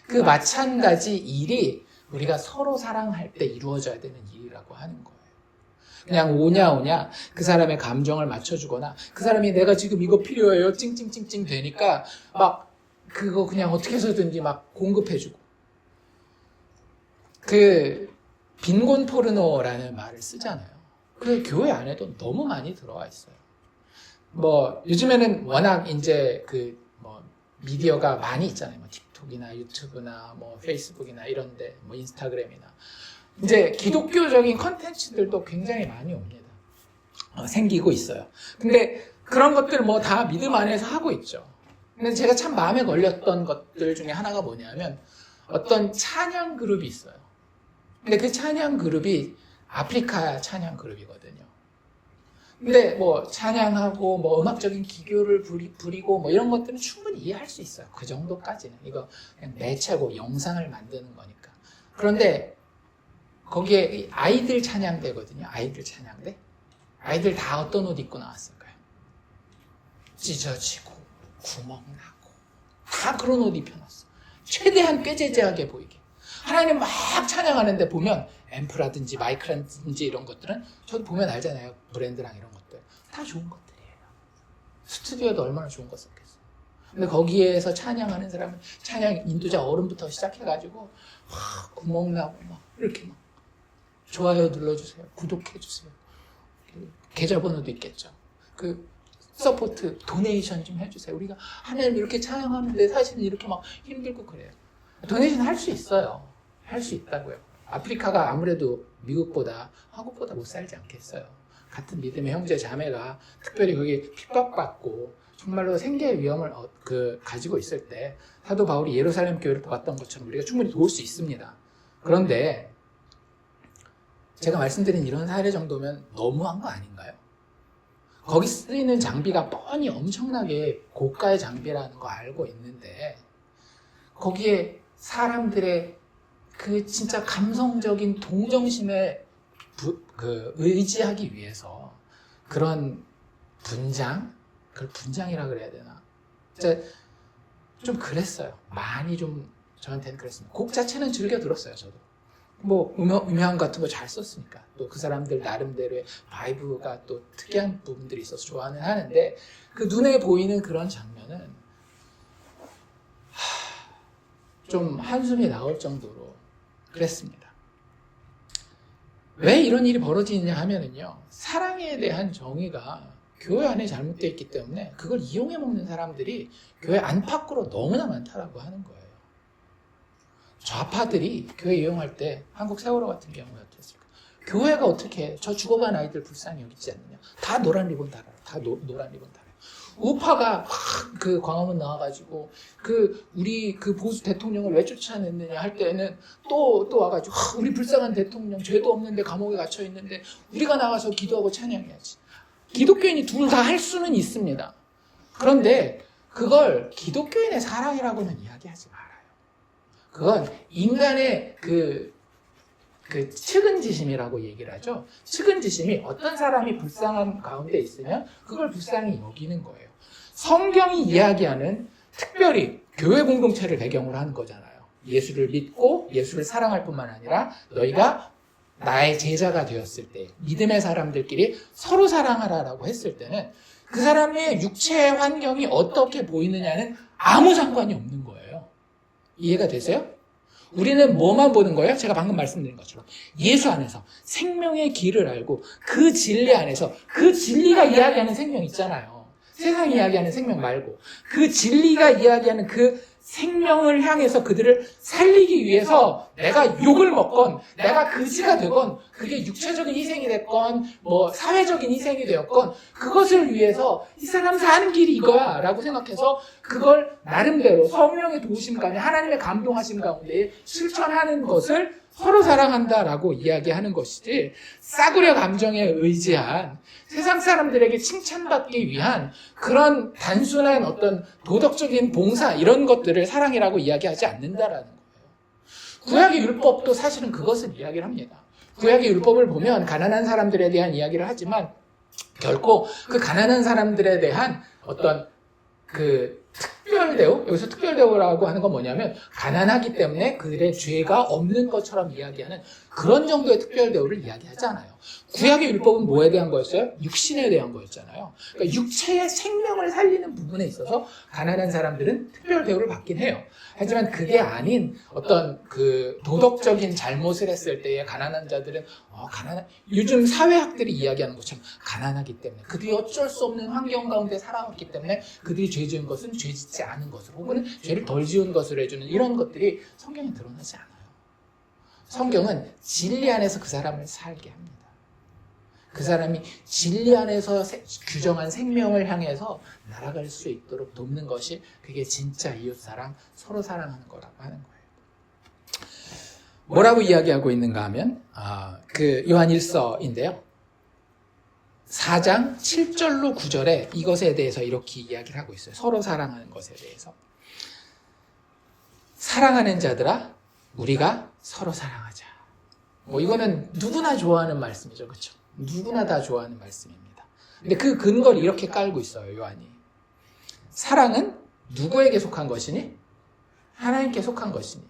그 마찬가지 일이 우리가 서로 사랑할 때 이루어져야 되는 일이라고 하는 거예요. 그냥 오냐 그 사람의 감정을 맞춰주거나 그 사람이 내가 지금 이거 필요해요 찡찡찡찡 되니까 막 그거 그냥 어떻게 해서든지 막 공급해주고. 그 빈곤 포르노라는 말을 쓰잖아요. 그 교회 안에도 너무 많이 들어와 있어요. 뭐 요즘에는 워낙 이제 그 뭐 미디어가 많이 있잖아요. 뭐 틱톡이나 유튜브나 뭐 페이스북이나 이런데 뭐 인스타그램이나 이제 기독교적인 컨텐츠들도 굉장히 많이 옵니다. 생기고 있어요. 근데 그런 것들 뭐 다 믿음 안에서 하고 있죠. 근데 제가 참 마음에 걸렸던 것들 중에 하나가 뭐냐면 어떤 찬양 그룹이 있어요. 근데 그 찬양 그룹이 아프리카 찬양 그룹이거든요. 근데 뭐 찬양하고 뭐 음악적인 기교를 부리고 뭐 이런 것들은 충분히 이해할 수 있어요. 그 정도까지는. 이거 그냥 매체고 영상을 만드는 거니까. 그런데 거기에 아이들 찬양대거든요. 아이들 찬양대. 아이들 다 어떤 옷 입고 나왔을까요? 찢어지고 구멍 나고 다 그런 옷 입혀놨어. 최대한 꾀재재하게 보이게. 하나님 막 찬양하는데 보면 앰프라든지 마이크라든지 이런 것들은 저도 보면 알잖아요. 브랜드랑 이런 것들 다 좋은 것들이에요. 스튜디오도 얼마나 좋은 거 썼겠어요. 근데 거기에서 찬양하는 사람은 찬양 인도자 어른부터 시작해가지고 구멍 나고 막 이렇게 막 좋아요 눌러주세요. 구독해주세요. 계좌번호도 있겠죠. 그 서포트, 도네이션 좀 해주세요. 우리가 하나님 이렇게 찬양하는데 사실은 이렇게 막 힘들고 그래요. 도네이션 할 수 있어요. 할 수 있다고요. 아프리카가 아무래도 미국보다, 한국보다 못 살지 않겠어요. 같은 믿음의 형제 자매가 특별히 거기 핍박받고 정말로 생계의 위험을 가지고 있을 때 사도 바울이 예루살렘 교회를 도왔던 것처럼 우리가 충분히 도울 수 있습니다. 그런데 제가 말씀드린 이런 사례 정도면 너무한 거 아닌가요? 거기 쓰이는 장비가 뻔히 엄청나게 고가의 장비라는 거 알고 있는데 거기에 사람들의 그 진짜 감성적인 동정심에 의지하기 위해서 그런 분장? 그걸 분장이라 그래야 되나? 진짜 좀 그랬어요. 많이 좀 저한테는 그랬습니다. 곡 자체는 즐겨 들었어요, 저도. 뭐 음향 같은 거 잘 썼으니까 또 그 사람들 나름대로의 바이브가 또 특이한 부분들이 있어서 좋아는 하는데 그 눈에 보이는 그런 장면은 좀 한숨이 나올 정도로 그랬습니다. 왜 이런 일이 벌어지느냐 하면은요, 사랑에 대한 정의가 교회 안에 잘못되어 있기 때문에 그걸 이용해 먹는 사람들이 교회 안팎으로 너무나 많다라고 하는 거예요. 좌파들이 교회 이용할 때 한국 세월호 같은 경우에 어땠을까? 교회가 어떻게 해? 저 죽어간 아이들 불쌍히 여기지 않느냐? 다 노란 리본 달아요. 다 노란 리본 달아요. 우파가 그 광화문 나와가지고 우리 보수 대통령을 왜 쫓아냈느냐 할 때는 또 와가지고 우리 불쌍한 대통령 죄도 없는데 감옥에 갇혀 있는데 우리가 나가서 기도하고 찬양해야지. 기독교인이 둘 다 할 수는 있습니다. 그런데 그걸 기독교인의 사랑이라고는 이야기하지 말아요. 그건 인간의 측은지심이라고 얘기를 하죠. 측은지심이 어떤 사람이 불쌍한 가운데 있으면 그걸 불쌍히 여기는 거예요. 성경이 이야기하는 특별히 교회 공동체를 배경으로 하는 거잖아요. 예수를 믿고 예수를 사랑할 뿐만 아니라 너희가 나의 제자가 되었을 때 믿음의 사람들끼리 서로 사랑하라라고 했을 때는 그 사람의 육체의 환경이 어떻게 보이느냐는 아무 상관이 없는 거예요. 이해가 되세요? 우리는 뭐만 보는 거예요? 제가 방금 말씀드린 것처럼 예수 안에서 생명의 길을 알고 그 진리 안에서 그 진리가 이야기하는 생명 있잖아요. 세상이 이야기하는 생명 말고 그 진리가 이야기하는 그 생명을 향해서 그들을 살리기 위해서 내가 욕을 먹건 내가 그지가 되건 그게 육체적인 희생이 됐건 뭐 사회적인 희생이 되었건 그것을 위해서 이 사람 사는 길이 이거야 라고 생각해서 그걸 나름대로 성령의 도우심 가운데 하나님의 감동하심 가운데 실천하는 것을 서로 사랑한다라고 이야기하는 것이지 싸구려 감정에 의지한 세상 사람들에게 칭찬받기 위한 그런 단순한 어떤 도덕적인 봉사 이런 것들을 사랑이라고 이야기하지 않는다라는 거예요. 구약의 율법도 사실은 그것을 이야기를 합니다. 구약의 율법을 보면 가난한 사람들에 대한 이야기를 하지만 결코 그 가난한 사람들에 대한 어떤 그 특별 대우, 여기서 특별 대우라고 하는 건 뭐냐면 가난하기 때문에 그들의 죄가 없는 것처럼 이야기하는 그런 정도의 특별 대우를 이야기하지 않아요. 구약의 율법은 뭐에 대한 거였어요? 육신에 대한 거였잖아요. 그러니까 육체의 생명을 살리는 부분에 있어서 가난한 사람들은 특별 대우를 받긴 해요. 하지만 그게 아닌 어떤 그 도덕적인 잘못을 했을 때에 가난한 자들은 요즘 사회학들이 이야기하는 것처럼 가난하기 때문에 그들이 어쩔 수 없는 환경 가운데 살아왔기 때문에 그들이 죄 지은 것은 죄 짓지 않은 것으로 혹은 죄를 덜 지은 것으로 해주는 이런 것들이 성경에 드러나지 않아요. 성경은 진리 안에서 그 사람을 살게 합니다. 그 사람이 진리 안에서 규정한 생명을 향해서 날아갈 수 있도록 돕는 것이 그게 진짜 이웃사랑, 서로 사랑하는 거라고 하는 거예요. 뭐라고 이야기하고 있는가 하면 그 요한 1서인데요. 4장 7절로 9절에 이것에 대해서 이렇게 이야기를 하고 있어요. 서로 사랑하는 것에 대해서. 사랑하는 자들아, 우리가 서로 사랑하자. 이거는 누구나 좋아하는 말씀이죠. 그렇죠? 누구나 다 좋아하는 말씀입니다. 근데 그 근거를 이렇게 깔고 있어요, 요한이. 사랑은 누구에게 속한 것이니? 하나님께 속한 것이니.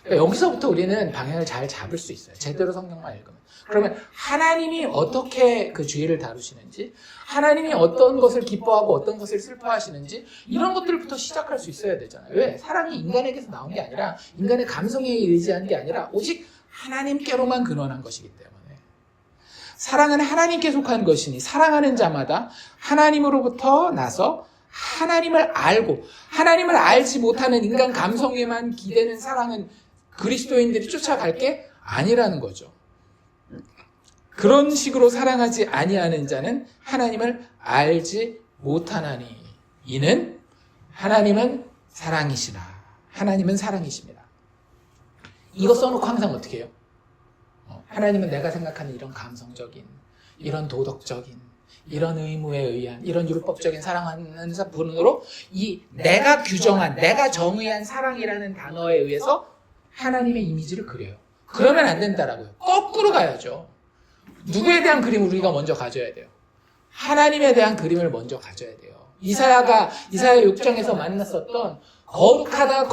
그러니까 여기서부터 우리는 방향을 잘 잡을 수 있어요. 제대로 성경만 읽으면. 그러면 하나님이 어떻게 그 주의를 다루시는지, 하나님이 어떤 것을 기뻐하고 어떤 것을 슬퍼하시는지 이런 것들부터 시작할 수 있어야 되잖아요. 왜? 사랑이 인간에게서 나온 게 아니라 인간의 감성에 의지한 게 아니라 오직 하나님께로만 근원한 것이기 때문에 사랑은 하나님께 속한 것이니 사랑하는 자마다 하나님으로부터 나서 하나님을 알고 하나님을 알지 못하는 인간 감성에만 기대는 사랑은 그리스도인들이 쫓아갈 게 아니라는 거죠. 그런 식으로 사랑하지 아니하는 자는 하나님을 알지 못하나니 이는 하나님은 사랑이시라. 하나님은 사랑이십니다. 이거 써놓고 항상 어떻게 해요? 하나님은 내가 생각하는 이런 감성적인, 이런 도덕적인, 이런 의무에 의한, 이런 율법적인 사랑하는 분으로 이 내가 규정한, 내가 정의한 사랑이라는 단어에 의해서 하나님의 이미지를 그려요. 그러면 안 된다라고요. 거꾸로 가야죠. 누구에 대한 그림을 우리가 먼저 가져야 돼요? 하나님에 대한 그림을 먼저 가져야 돼요. 이사야 6장에서 만났었던 거룩하다.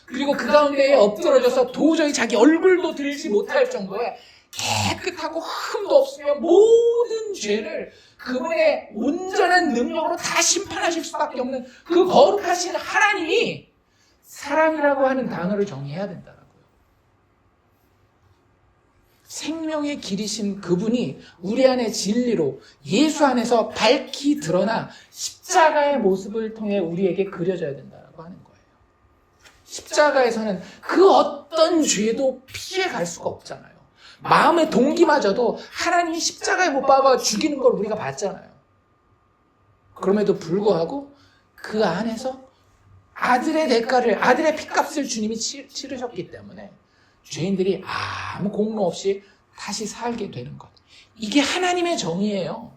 그리고 그 가운데에 엎드러져서 도저히 자기 얼굴도 들지 못할 정도의 깨끗하고 흠도 없으며 모든 죄를 그분의 온전한 능력으로 다 심판하실 수밖에 없는 그 거룩하신 하나님이 사랑이라고 하는 단어를 정의해야 된다라고요. 생명의 길이신 그분이 우리 안에 진리로 예수 안에서 밝히 드러나 십자가의 모습을 통해 우리에게 그려져야 된다라고 하는 거예요. 십자가에서는 그 어떤 죄도 피해갈 수가 없잖아요. 마음의 동기마저도 하나님이 십자가에 못 박아 죽이는 걸 우리가 봤잖아요. 그럼에도 불구하고 그 안에서 아들의 대가를, 아들의 핏값을 주님이 치르셨기 때문에 죄인들이 아무 공로 없이 다시 살게 되는 것. 이게 하나님의 정의예요.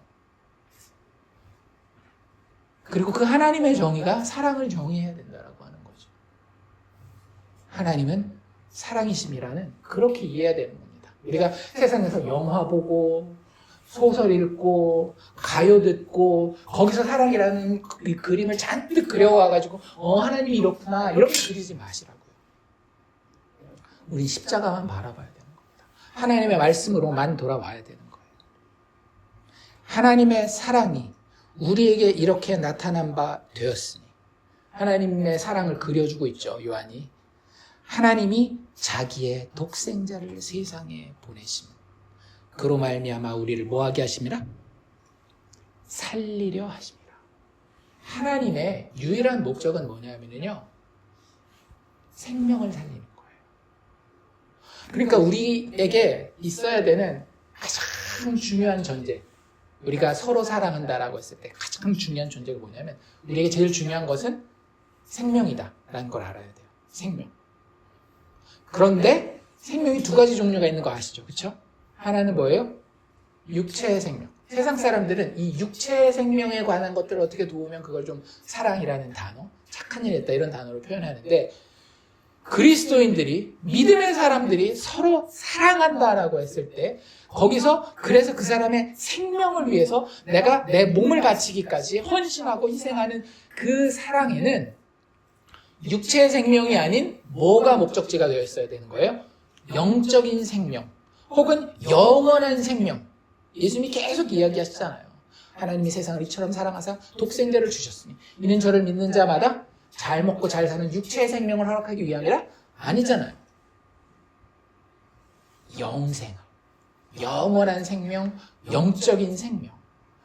그리고 그 하나님의 정의가 사랑을 정의해야 된다라고 하는 거죠. 하나님은 사랑이심이라는 그렇게 이해해야 되는 겁니다. 우리가 세상에서 영화 보고 소설 읽고 가요 듣고 거기서 사랑이라는 이 그림을 잔뜩 그려와가지고 하나님이 이렇구나 이렇게 그리지 마시라고요. 우리 십자가만 바라봐야 되는 겁니다. 하나님의 말씀으로만 돌아와야 되는 거예요. 하나님의 사랑이 우리에게 이렇게 나타난 바 되었으니 하나님의 사랑을 그려주고 있죠. 요한이. 하나님이 자기의 독생자를 세상에 보내심. 그로 말미암아 우리를 뭐하게 하심이라? 살리려 하심이라. 하나님의 유일한 목적은 뭐냐면요. 생명을 살리는 거예요. 그러니까 우리에게 있어야 되는 가장 중요한 전제. 우리가 서로 사랑한다라고 했을 때 가장 중요한 존재가 뭐냐면 우리에게 제일 중요한 것은 생명이다라는 걸 알아야 돼요. 생명. 그런데 생명이 두 가지 종류가 있는 거 아시죠? 그렇죠? 하나는 뭐예요? 육체의 생명. 세상 사람들은 이 육체의 생명에 관한 것들을 어떻게 도우면 그걸 좀 사랑이라는 단어, 착한 일 했다 이런 단어로 표현하는데, 그리스도인들이, 믿음의 사람들이 서로 사랑한다라고 했을 때 거기서 그래서 그 사람의 생명을 위해서 내가 내 몸을 바치기까지 헌신하고 희생하는 그 사랑에는 육체의 생명이 아닌 뭐가 목적지가 되어 있어야 되는 거예요? 영적인 생명 혹은 영원한 생명. 예수님이 계속 이야기하시잖아요. 하나님이 세상을 이처럼 사랑하사 독생자를 주셨으니 이는 저를 믿는 자마다 잘 먹고 잘 사는 육체의 생명을 허락하기 위함이라? 아니잖아요. 영생, 영원한 생명, 영적인 생명.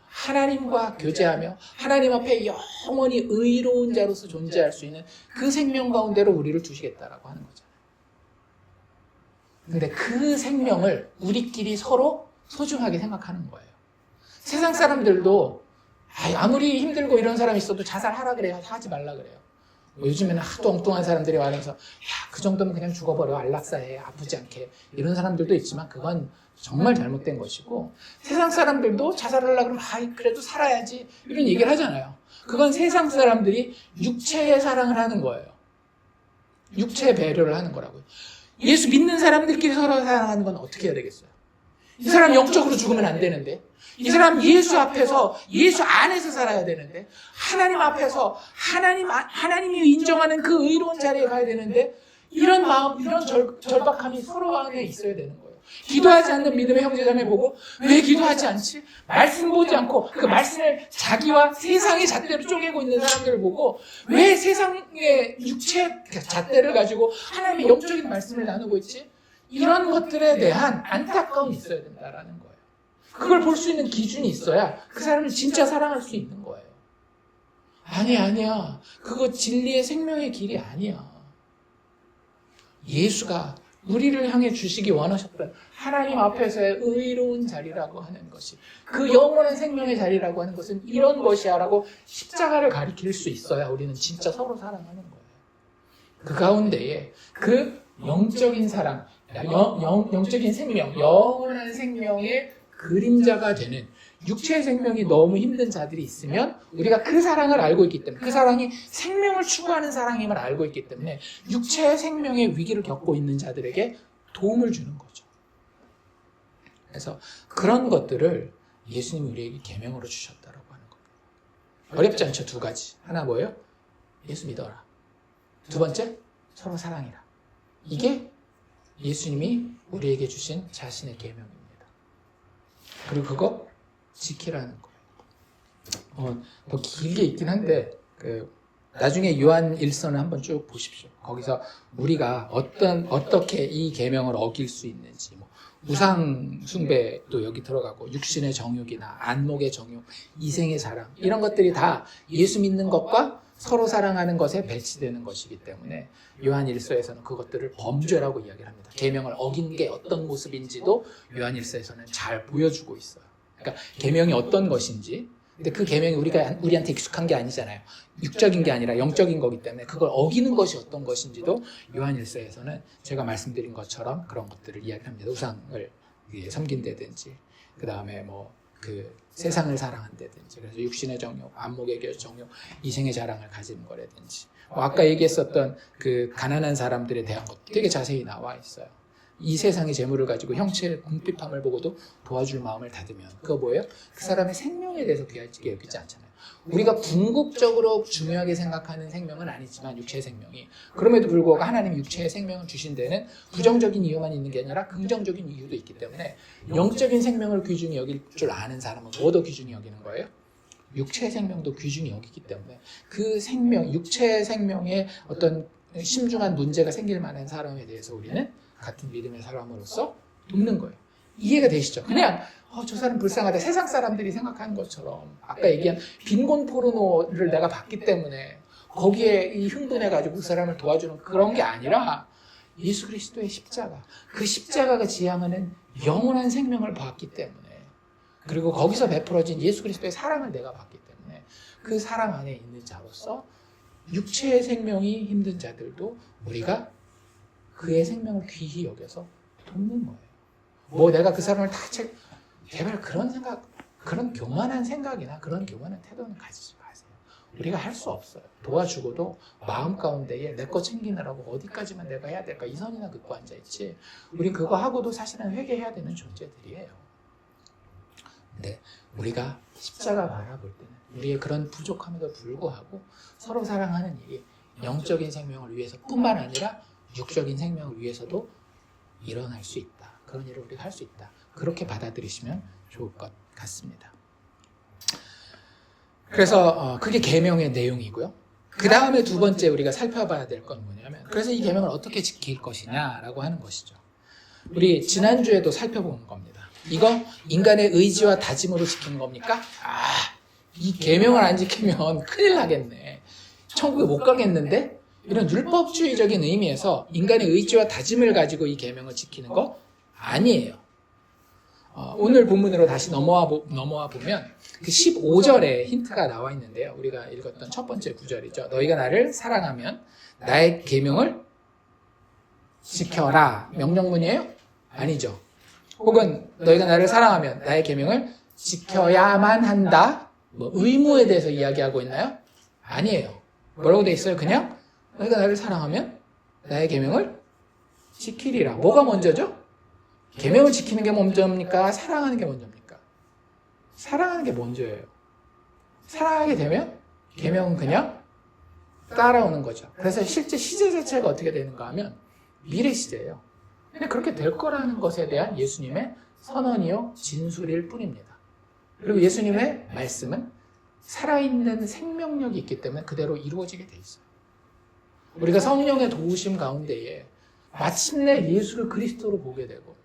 하나님과 교제하며 하나님 앞에 영원히 의로운 자로서 존재할 수 있는 그 생명 가운데로 우리를 두시겠다라고 하는 거잖아요. 근데 그 생명을 우리끼리 서로 소중하게 생각하는 거예요. 세상 사람들도 아무리 힘들고 이런 사람이 있어도 자살하라 그래요. 하지 말라 그래요. 요즘에는 하도 엉뚱한 사람들이 와서 그 정도면 그냥 죽어버려. 안락사해. 아프지 않게. 이런 사람들도 있지만 그건 정말 잘못된 것이고, 세상 사람들도 자살하려고 그러면 그래도 살아야지 이런 얘기를 하잖아요. 그건 세상 사람들이 육체의 사랑을 하는 거예요. 육체의 배려를 하는 거라고요. 예수 믿는 사람들끼리 서로 사랑하는 건 어떻게 해야 되겠어요? 이 사람 영적으로 죽으면 안 되는데, 이 사람 예수 앞에서, 예수 안에서 살아야 되는데, 하나님 앞에서 하나님이 인정하는 그 의로운 자리에 가야 되는데, 이런 마음, 이런 절박함이 서로 안에 있어야 되는 거예요. 기도하지 않는 믿음의 형제자매 보고 왜 기도하지 않지? 말씀 보지 않고 그 말씀을 자기와 세상의 잣대로 쪼개고 있는 사람들을 보고 왜 세상의 육체 잣대를 가지고 하나님의 영적인 말씀을 나누고 있지? 이런 것들에 대한 안타까움이 있어야 된다라는 거예요. 그걸 볼 수 있는 기준이 있어야 그 사람을 진짜 사랑할 수 있는 거예요. 아니야. 그거 진리의 생명의 길이 아니야. 예수가 우리를 향해 주시기 원하셨던 하나님 앞에서의 의로운 자리라고 하는 것이, 그 영원한 생명의 자리라고 하는 것은 이런 것이야 라고 십자가를 가리킬 수 있어야 우리는 진짜 서로 사랑하는 거예요. 그 가운데에 그 영적인 사랑, 영적인 생명, 영원한 생명의 그림자가 되는 육체의 생명이 너무 힘든 자들이 있으면 우리가 그 사랑을 알고 있기 때문에, 그 사랑이 생명을 추구하는 사랑임을 알고 있기 때문에 육체의 생명의 위기를 겪고 있는 자들에게 도움을 주는 거죠. 그래서 그런 것들을 예수님이 우리에게 계명으로 주셨다라고 하는 겁니다. 어렵지 않죠? 두 가지. 하나 뭐예요? 예수 믿어라. 두 번째, 서로 사랑해라. 이게 예수님이 우리에게 주신 자신의 계명입니다. 그리고 그거 지키라는 거예요. 더 길게 있긴 한데 나중에 요한 1서는 한번 쭉 보십시오. 거기서 우리가 어떻게 이 계명을 어길 수 있는지, 우상 숭배도 여기 들어가고 육신의 정욕이나 안목의 정욕, 이생의 자랑, 이런 것들이 다 예수 믿는 것과 서로 사랑하는 것에 배치되는 것이기 때문에 요한 1서에서는 그것들을 범죄라고 이야기를 합니다. 계명을 어긴 게 어떤 모습인지도 요한 1서에서는 잘 보여주고 있어요. 그러니까 계명이 어떤 것인지, 근데 그 계명이 우리한테 익숙한 게 아니잖아요. 육적인 게 아니라 영적인 거기 때문에 그걸 어기는 것이 어떤 것인지도 요한 1서에서는 제가 말씀드린 것처럼 그런 것들을 이야기합니다. 우상을 섬긴다든지, 그 다음에 세상을 사랑한다든지, 그래서 육신의 정욕, 안목의 정욕, 이생의 자랑을 가지는 거라든지, 아까 얘기했었던 그 가난한 사람들에 대한 것도 되게 자세히 나와 있어요. 이 세상의 재물을 가지고 형체의 궁핍함을 보고도 도와줄 마음을 닫으면 그거 뭐예요? 그 사람의 생명에 대해서 귀하게 여기지 않잖아요. 우리가 궁극적으로 중요하게 생각하는 생명은 아니지만 육체의 생명이, 그럼에도 불구하고 하나님이 육체의 생명을 주신 데는 부정적인 이유만 있는 게 아니라 긍정적인 이유도 있기 때문에 영적인 생명을 귀중히 여길 줄 아는 사람은 뭐도 귀중히 여기는 거예요? 육체의 생명도 귀중히 여기기 때문에 그 생명, 육체의 생명에 어떤 심중한 문제가 생길 만한 사람에 대해서 우리는 같은 믿음의 사람으로서 돕는 거예요. 이해가 되시죠? 그냥 저 사람 불쌍하다, 세상 사람들이 생각하는 것처럼 아까 얘기한 빈곤 포르노를 내가 봤기 때문에 거기에 이 흥분해가지고 그 사람을 도와주는 그런 게 아니라 예수 그리스도의 십자가, 그 십자가가 지향하는 영원한 생명을 봤기 때문에, 그리고 거기서 베풀어진 예수 그리스도의 사랑을 내가 봤기 때문에 그 사랑 안에 있는 자로서 육체의 생명이 힘든 자들도 우리가 그의 생명을 귀히 여겨서 돕는 거예요. 뭐 내가 그 사람을 제발 그런 생각, 그런 교만한 생각이나 그런 교만한 태도는 가지지 마세요. 우리가 할 수 없어요. 도와주고도 마음 가운데에 내 거 챙기느라고 어디까지만 내가 해야 될까 이 선이나 긋고 앉아있지, 우린 그거 하고도 사실은 회개해야 되는 존재들이에요. 근데 우리가 십자가 바라볼 때는 우리의 그런 부족함에도 불구하고 서로 사랑하는 일이 영적인 생명을 위해서 뿐만 아니라 육적인 생명을 위해서도 일어날 수 있다. 그런 일을 우리가 할 수 있다. 그렇게 받아들이시면 좋을 것 같습니다. 그래서 그게 계명의 내용이고요. 그 다음에 두 번째 우리가 살펴봐야 될 건 뭐냐면, 그래서 이 계명을 어떻게 지킬 것이냐라고 하는 것이죠. 우리 지난주에도 살펴본 겁니다. 이거 인간의 의지와 다짐으로 지키는 겁니까? 이 계명을 안 지키면 큰일 나겠네. 천국에 못 가겠는데? 이런 율법주의적인 의미에서 인간의 의지와 다짐을 가지고 이 계명을 지키는 거 아니에요. 오늘 본문으로 다시 넘어와 보면 그 15절에 힌트가 나와 있는데요. 우리가 읽었던 첫 번째 구절이죠. 너희가 나를 사랑하면 나의 계명을 지켜라. 명령문이에요? 아니죠. 혹은 너희가 나를 사랑하면 나의 계명을 지켜야만 한다. 뭐 의무에 대해서 이야기하고 있나요? 아니에요. 뭐라고 돼 있어요? 그냥 너희가 나를 사랑하면 나의 계명을 지키리라. 뭐가 먼저죠? 계명을 지키는 게 먼저입니까? 사랑하는 게 먼저입니까? 사랑하는 게 먼저예요. 사랑하게 되면 계명은 그냥 따라오는 거죠. 그래서 실제 시제 자체가 어떻게 되는가 하면 미래 시제예요. 근데 그렇게 될 거라는 것에 대한 예수님의 선언이요 진술일 뿐입니다. 그리고 예수님의 말씀은 살아있는 생명력이 있기 때문에 그대로 이루어지게 돼 있어요. 우리가 성령의 도우심 가운데에 마침내 예수를 그리스도로 보게 되고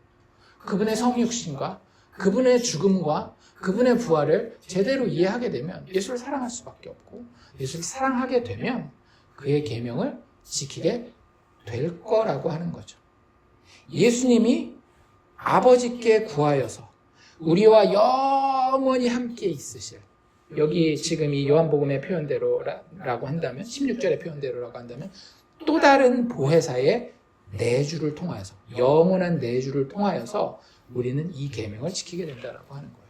그분의 성육신과 그분의 죽음과 그분의 부활을 제대로 이해하게 되면 예수를 사랑할 수밖에 없고, 예수를 사랑하게 되면 그의 계명을 지키게 될 거라고 하는 거죠. 예수님이 아버지께 구하여서 우리와 영원히 함께 있으실, 여기 지금 이 요한복음의 표현대로라고 한다면, 16절의 표현대로라고 한다면 또 다른 보혜사의 내주를 통하여서, 영원한 내주를 통하여서 우리는 이 계명을 지키게 된다라고 하는 거예요.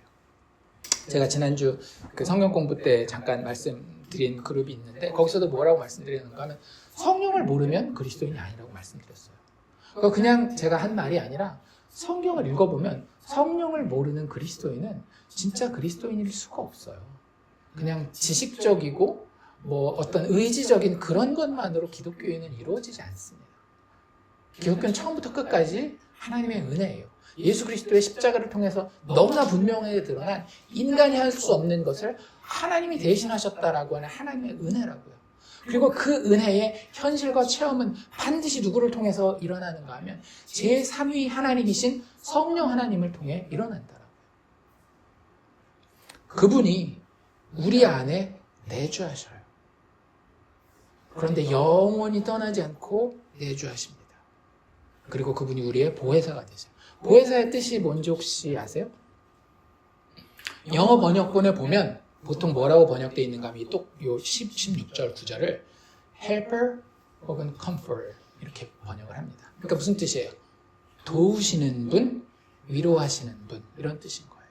제가 지난주 그 성경 공부 때 잠깐 말씀드린 그룹이 있는데 거기서도 뭐라고 말씀드리는가 하면 성령을 모르면 그리스도인이 아니라고 말씀드렸어요. 그냥 제가 한 말이 아니라 성경을 읽어보면 성령을 모르는 그리스도인은 진짜 그리스도인일 수가 없어요. 그냥 지식적이고 뭐 어떤 의지적인 그런 것만으로 기독교인은 이루어지지 않습니다. 기독교는 처음부터 끝까지 하나님의 은혜예요. 예수 그리스도의 십자가를 통해서 너무나 분명하게 드러난 인간이 할 수 없는 것을 하나님이 대신하셨다라고 하는 하나님의 은혜라고요. 그리고 그 은혜의 현실과 체험은 반드시 누구를 통해서 일어나는가 하면 제3위 하나님이신 성령 하나님을 통해 일어난다라고요. 그분이 우리 안에 내주하셔요. 그런데 영원히 떠나지 않고 내주하십니다. 그리고 그분이 우리의 보혜사가 되세요. 보혜사의 뜻이 뭔지 혹시 아세요? 영어 번역본에 보면 보통 뭐라고 번역되어 있는가 하면 요 16절 9절을 helper 혹은 comforter 이렇게 번역을 합니다. 그러니까 무슨 뜻이에요? 도우시는 분, 위로하시는 분, 이런 뜻인 거예요.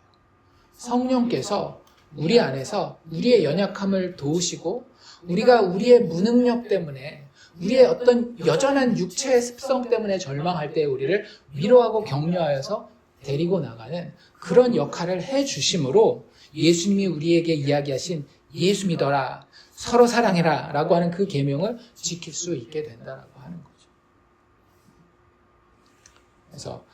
성령께서 우리 안에서 우리의 연약함을 도우시고 우리가 우리의 무능력 때문에 우리의 어떤 여전한 육체의 습성 때문에 절망할 때 우리를 위로하고 격려하여서 데리고 나가는 그런 역할을 해주심으로 예수님이 우리에게 이야기하신 예수 믿어라, 서로 사랑해라 라고 하는 그 계명을 지킬 수 있게 된다라고 하는 거죠. 그래서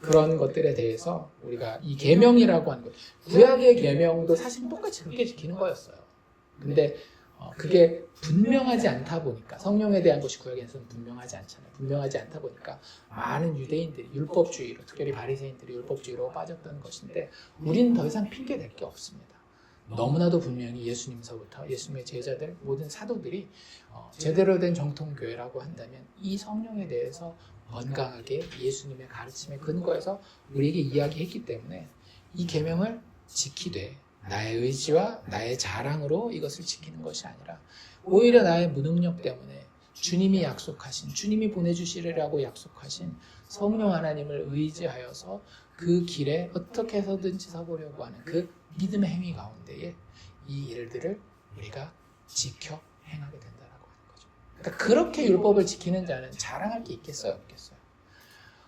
그런 것들에 대해서 우리가 이 계명이라고 하는 것, 구약의 계명도 사실 똑같이 그렇게 지키는 거였어요. 근데 그게 분명하지 않다 보니까, 성령에 대한 것이 구약에서는 분명하지 않잖아요. 분명하지 않다 보니까 많은 유대인들이 율법주의로, 특별히 바리새인들이 율법주의로 빠졌던 것인데 우리는 더 이상 핑계 댈 게 없습니다. 너무나도 분명히 예수님서부터 예수님의 제자들, 모든 사도들이 제대로 된 정통교회라고 한다면 이 성령에 대해서 건강하게 예수님의 가르침에 근거해서 우리에게 이야기했기 때문에 이 계명을 지키되 나의 의지와 나의 자랑으로 이것을 지키는 것이 아니라 오히려 나의 무능력 때문에 주님이 약속하신, 주님이 보내주시리라고 약속하신 성령 하나님을 의지하여서 그 길에 어떻게 해서든지 서보려고 하는 그 믿음의 행위 가운데에 이 일들을 우리가 지켜 행하게 된다라고 하는 거죠. 그러니까 그렇게 율법을 지키는 자는 자랑할 게 있겠어요, 없겠어요?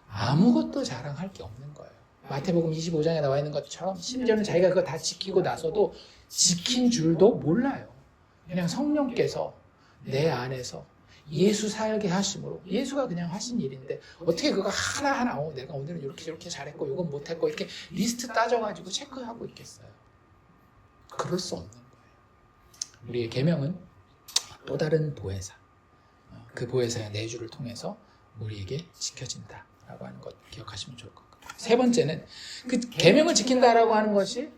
아무것도 자랑할 게 없는 거예요. 마태복음 25장에 나와 있는 것처럼 심지어는 자기가 그거 다 지키고 나서도 지킨 줄도 몰라요. 그냥 성령께서 내 안에서 예수 살게 하심으로, 예수가 그냥 하신 일인데 어떻게 그거 하나하나 내가 오늘은 이렇게 잘했고 이건 못했고 이렇게 리스트 따져가지고 체크하고 있겠어요. 그럴 수 없는 거예요. 우리의 계명은 또 다른 보혜사, 그 보혜사의 내주를 통해서 우리에게 지켜진다라고 하는 것 기억하시면 좋을 것 같아요. 세 번째는 그 계명을 지킨다라고 하는 것이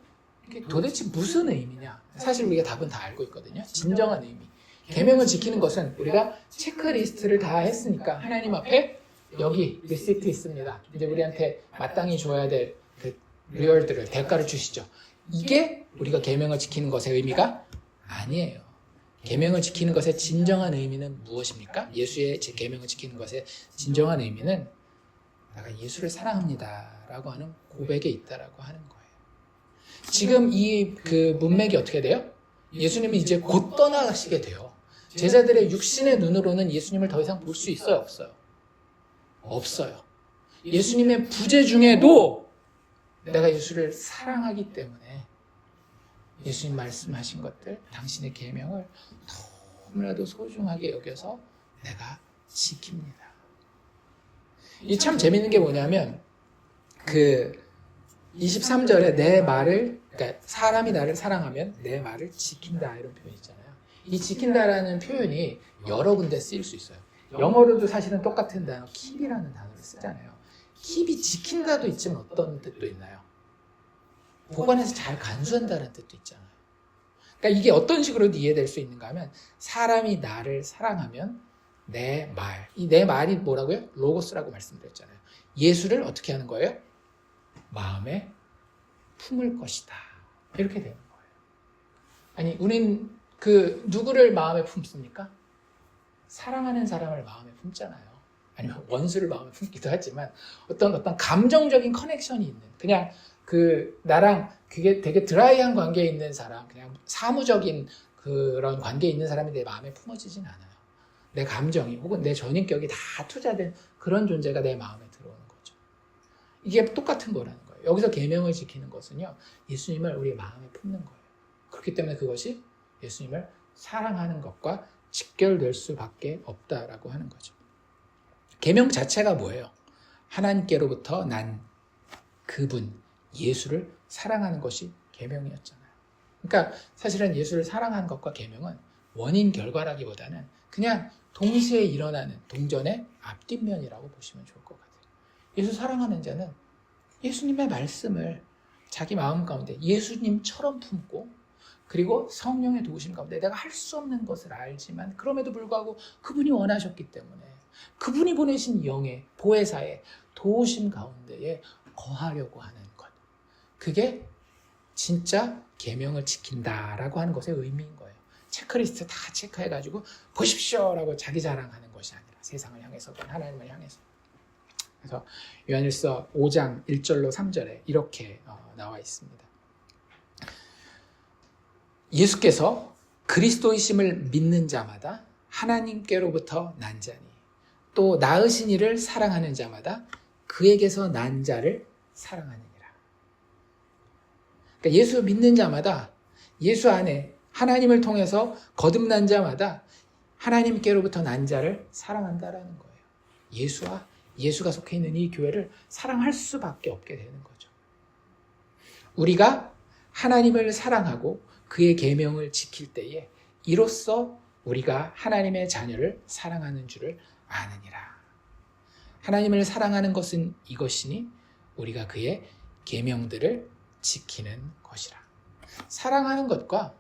도대체 무슨 의미냐? 사실 우리가 답은 다 알고 있거든요. 진정한 의미. 계명을 지키는 것은 우리가 체크리스트를 다 했으니까 하나님 앞에 여기 리시트 있습니다. 이제 우리한테 마땅히 줘야 될 그 리월드를, 대가를 주시죠. 이게 우리가 계명을 지키는 것의 의미가 아니에요. 계명을 지키는 것의 진정한 의미는 무엇입니까? 예수의 계명을 지키는 것의 진정한 의미는 내가 예수를 사랑합니다 라고 하는 고백에 있다라고 하는 거예요. 지금 이 그 문맥이 어떻게 돼요? 예수님이 이제 곧 떠나가시게 돼요. 제자들의 육신의 눈으로는 예수님을 더 이상 볼 수 있어요, 없어요? 없어요. 예수님의 부재 중에도 내가 예수를 사랑하기 때문에 예수님 말씀하신 것들, 당신의 계명을 너무나도 소중하게 여겨서 내가 지킵니다. 이 참 재밌는 게 뭐냐면 그 23절에 내 말을, 그러니까 사람이 나를 사랑하면 내 말을 지킨다 이런 표현이 있잖아요. 이 지킨다라는 표현이 여러 군데 쓰일 수 있어요. 영어로도 사실은 똑같은 단어 keep이라는 단어를 쓰잖아요. keep이 지킨다도 있지만 어떤 뜻도 있나요? 보관해서 잘 간수한다는 뜻도 있잖아요. 그러니까 이게 어떤 식으로 이해될 수 있는가 하면 사람이 나를 사랑하면 내 말, 이 내 말이 뭐라고요? 로고스라고 말씀드렸잖아요. 예수를 어떻게 하는 거예요? 마음에 품을 것이다. 이렇게 되는 거예요. 아니, 우린 누구를 마음에 품습니까? 사랑하는 사람을 마음에 품잖아요. 아니면 원수를 마음에 품기도 하지만 어떤 감정적인 커넥션이 있는, 그냥 나랑 그게 되게 드라이한 관계에 있는 사람, 그냥 사무적인 그런 관계에 있는 사람이 내 마음에 품어지진 않아요. 내 감정이 혹은 내 전인격이 다 투자된 그런 존재가 내 마음에 들어오는 거죠. 이게 똑같은 거라는 거예요. 여기서 계명을 지키는 것은요, 예수님을 우리 마음에 품는 거예요. 그렇기 때문에 그것이 예수님을 사랑하는 것과 직결될 수밖에 없다라고 하는 거죠. 계명 자체가 뭐예요? 하나님께로부터 난 그분, 예수를 사랑하는 것이 계명이었잖아요. 그러니까 사실은 예수를 사랑하는 것과 계명은 원인 결과라기보다는 그냥 동시에 일어나는 동전의 앞뒷면이라고 보시면 좋을 것 같아요. 예수 사랑하는 자는 예수님의 말씀을 자기 마음 가운데 예수님처럼 품고, 그리고 성령의 도우심 가운데 내가 할 수 없는 것을 알지만 그럼에도 불구하고 그분이 원하셨기 때문에 그분이 보내신 영의 보혜사의 도우심 가운데에 거하려고 하는 것, 그게 진짜 계명을 지킨다라고 하는 것의 의미인 거예요. 체크리스트 다 체크해가지고 보십시오라고 자기 자랑하는 것이 아니라 세상을 향해서든 하나님을 향해서. 그래서 요한일서 5장 1절로 3절에 이렇게 나와 있습니다. 예수께서 그리스도이심을 믿는 자마다 하나님께로부터 난 자니 또 낳으신 이를 사랑하는 자마다 그에게서 난 자를 사랑하느니라. 그러니까 예수 믿는 자마다, 예수 안에 하나님을 통해서 거듭난 자마다 하나님께로부터 난 자를 사랑한다라는 거예요. 예수가 속해 있는 이 교회를 사랑할 수밖에 없게 되는 거죠. 우리가 하나님을 사랑하고 그의 계명을 지킬 때에 이로써 우리가 하나님의 자녀를 사랑하는 줄을 아느니라. 하나님을 사랑하는 것은 이것이니 우리가 그의 계명들을 지키는 것이라. 사랑하는 것과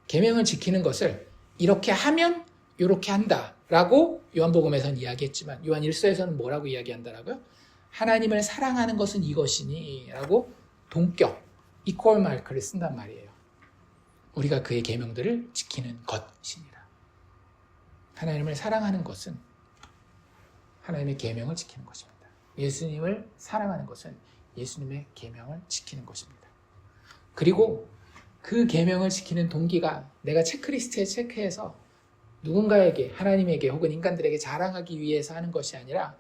계명을 지키는 것을 이렇게 하면 이렇게 한다라고 요한복음에서는 이야기했지만 요한 1서에서는 뭐라고 이야기한다라고요? 하나님을 사랑하는 것은 이것이니 라고 동격, 이퀄 마크를 쓴단 말이에요. 우리가 그의 계명들을 지키는 것이니라. 하나님을 사랑하는 것은 하나님의 계명을 지키는 것입니다. 예수님을 사랑하는 것은 예수님의 계명을 지키는 것입니다. 그리고 그 계명을 지키는 동기가 내가 체크리스트에 체크해서 누군가에게, 하나님에게 혹은 인간들에게 자랑하기 위해서 하는 것이 아니라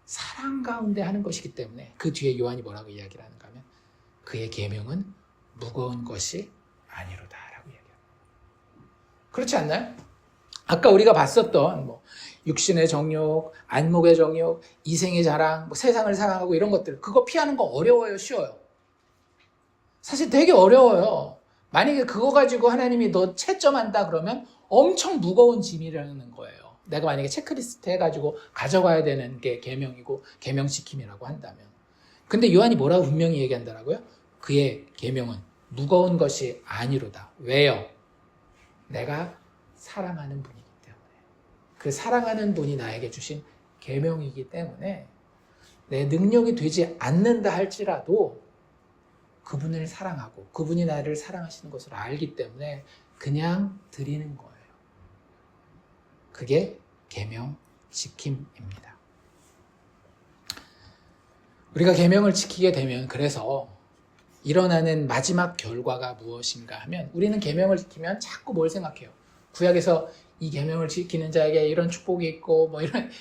사랑 가운데 하는 것이기 때문에 그 뒤에 요한이 뭐라고 이야기를 하는가 하면 그의 계명은 무거운 것이 아니로다 라고 이야기합니다. 그렇지 않나요? 아까 우리가 봤었던 육신의 정욕, 안목의 정욕, 이생의 자랑, 세상을 사랑하고 이런 것들, 그거 피하는 거 어려워요, 쉬워요? 사실 되게 어려워요. 만약에 그거 가지고 하나님이 너 채점한다 그러면 엄청 무거운 짐이라는 거예요. 내가 만약에 체크리스트 해가지고 가져가야 되는 게 계명이고 계명시킴이라고 한다면. 근데 요한이 뭐라고 분명히 얘기한다라고요? 그의 계명은 무거운 것이 아니로다. 왜요? 내가 사랑하는 분이기 때문에. 그 사랑하는 분이 나에게 주신 계명이기 때문에 내 능력이 되지 않는다 할지라도 그분을 사랑하고 그분이 나를 사랑하시는 것을 알기 때문에 그냥 드리는 거예요. 그게 계명 지킴입니다. 우리가 계명을 지키게 되면 그래서 일어나는 마지막 결과가 무엇인가 하면 우리는 계명을 지키면 자꾸 뭘 생각해요? 구약에서 이 계명을 지키는 자에게 이런 축복이 있고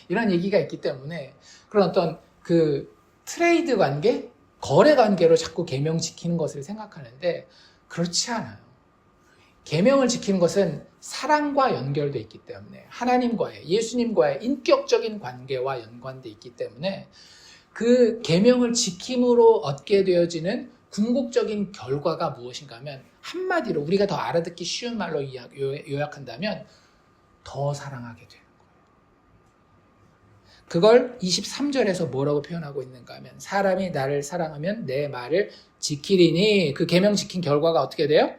이런 얘기가 있기 때문에 그런 어떤 그 트레이드 관계, 거래 관계로 자꾸 계명 지키는 것을 생각하는데 그렇지 않아요. 계명을 지키는 것은 사랑과 연결되어 있기 때문에 하나님과의, 예수님과의 인격적인 관계와 연관되어 있기 때문에 그 계명을 지킴으로 얻게 되어지는 궁극적인 결과가 무엇인가 하면 한마디로 우리가 더 알아듣기 쉬운 말로 요약한다면 더 사랑하게 되는 거예요. 그걸 23절에서 뭐라고 표현하고 있는가 하면 사람이 나를 사랑하면 내 말을 지키리니 그 계명 지킨 결과가 어떻게 돼요?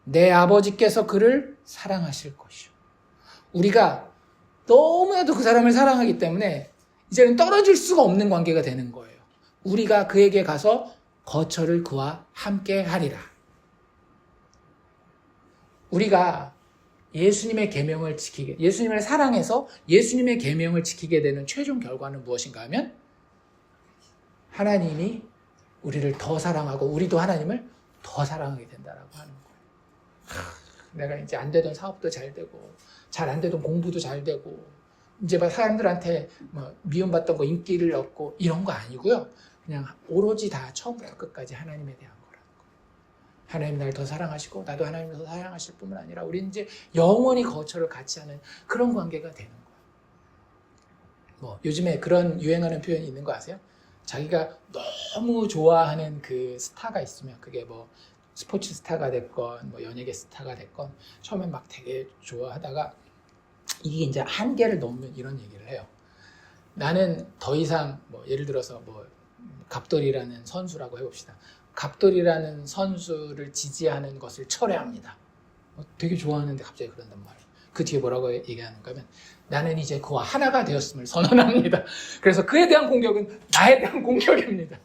내 아버지께서 그를 사랑하실 것이요. 우리가 너무나도 그 사람을 사랑하기 때문에 이제는 떨어질 수가 없는 관계가 되는 거예요. 우리가 그에게 가서 거처를 그와 함께 하리라. 우리가 예수님의 계명을 지키게, 예수님을 사랑해서 예수님의 계명을 지키게 되는 최종 결과는 무엇인가 하면 하나님이 우리를 더 사랑하고 우리도 하나님을 더 사랑하게 된다라고 하는 거예요. 내가 이제 안 되던 사업도 잘 되고 잘 안 되던 공부도 잘 되고 이제 막 사람들한테 미움받던 거 인기를 얻고 이런 거 아니고요. 그냥 오로지 다 처음부터 끝까지 하나님에 대한 거라는 거예요. 하나님 날 더 사랑하시고 나도 하나님을 더 사랑하실 뿐만 아니라 우리 이제 영원히 거처를 같이 하는 그런 관계가 되는 거예요. 요즘에 그런 유행하는 표현이 있는 거 아세요? 자기가 너무 좋아하는 그 스타가 있으면 그게 스포츠 스타가 됐건 연예계 스타가 됐건 처음엔 막 되게 좋아하다가 이게 이제 한계를 넘으면 이런 얘기를 해요. 나는 더 이상 예를 들어서 갑돌이라는 선수라고 해봅시다. 갑돌이라는 선수를 지지하는 것을 철회합니다. 되게 좋아하는데 갑자기 그런단 말이에요. 그 뒤에 뭐라고 얘기하는가 하면 나는 이제 그와 하나가 되었음을 선언합니다. 그래서 그에 대한 공격은 나에 대한 공격입니다.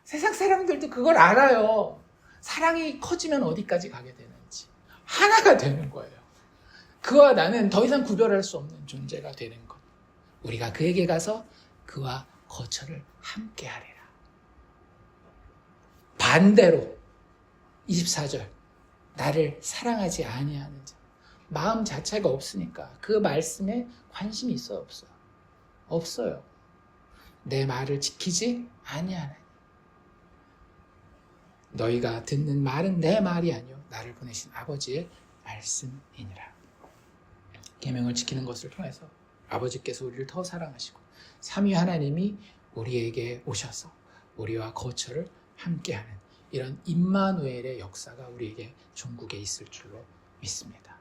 세상 사람들도 그걸 알아요. 사랑이 커지면 어디까지 가게 되는지. 하나가 되는 거예요. 그와 나는 더 이상 구별할 수 없는 존재가 되는 것. 우리가 그에게 가서 그와 거처를 함께 하리라. 반대로 24절 나를 사랑하지 아니하는 자. 마음 자체가 없으니까 그 말씀에 관심이 있어요, 없어요? 없어요. 내 말을 지키지 아니하나니 너희가 듣는 말은 내 말이 아니요 나를 보내신 아버지의 말씀이니라. 계명을 지키는 것을 통해서 아버지께서 우리를 더 사랑하시고 삼위 하나님이 우리에게 오셔서 우리와 거처를 함께하는 이런 임마누엘의 역사가 우리에게 종국에 있을 줄로 믿습니다.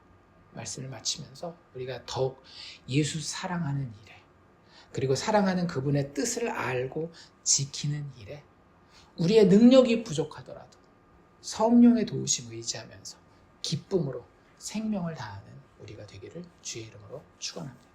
말씀을 마치면서 우리가 더욱 예수 사랑하는 일에 그리고 사랑하는 그분의 뜻을 알고 지키는 일에 우리의 능력이 부족하더라도 성령의 도우심을 의지하면서 기쁨으로 생명을 다하는 우리가 되기를 주의 이름으로 축원합니다.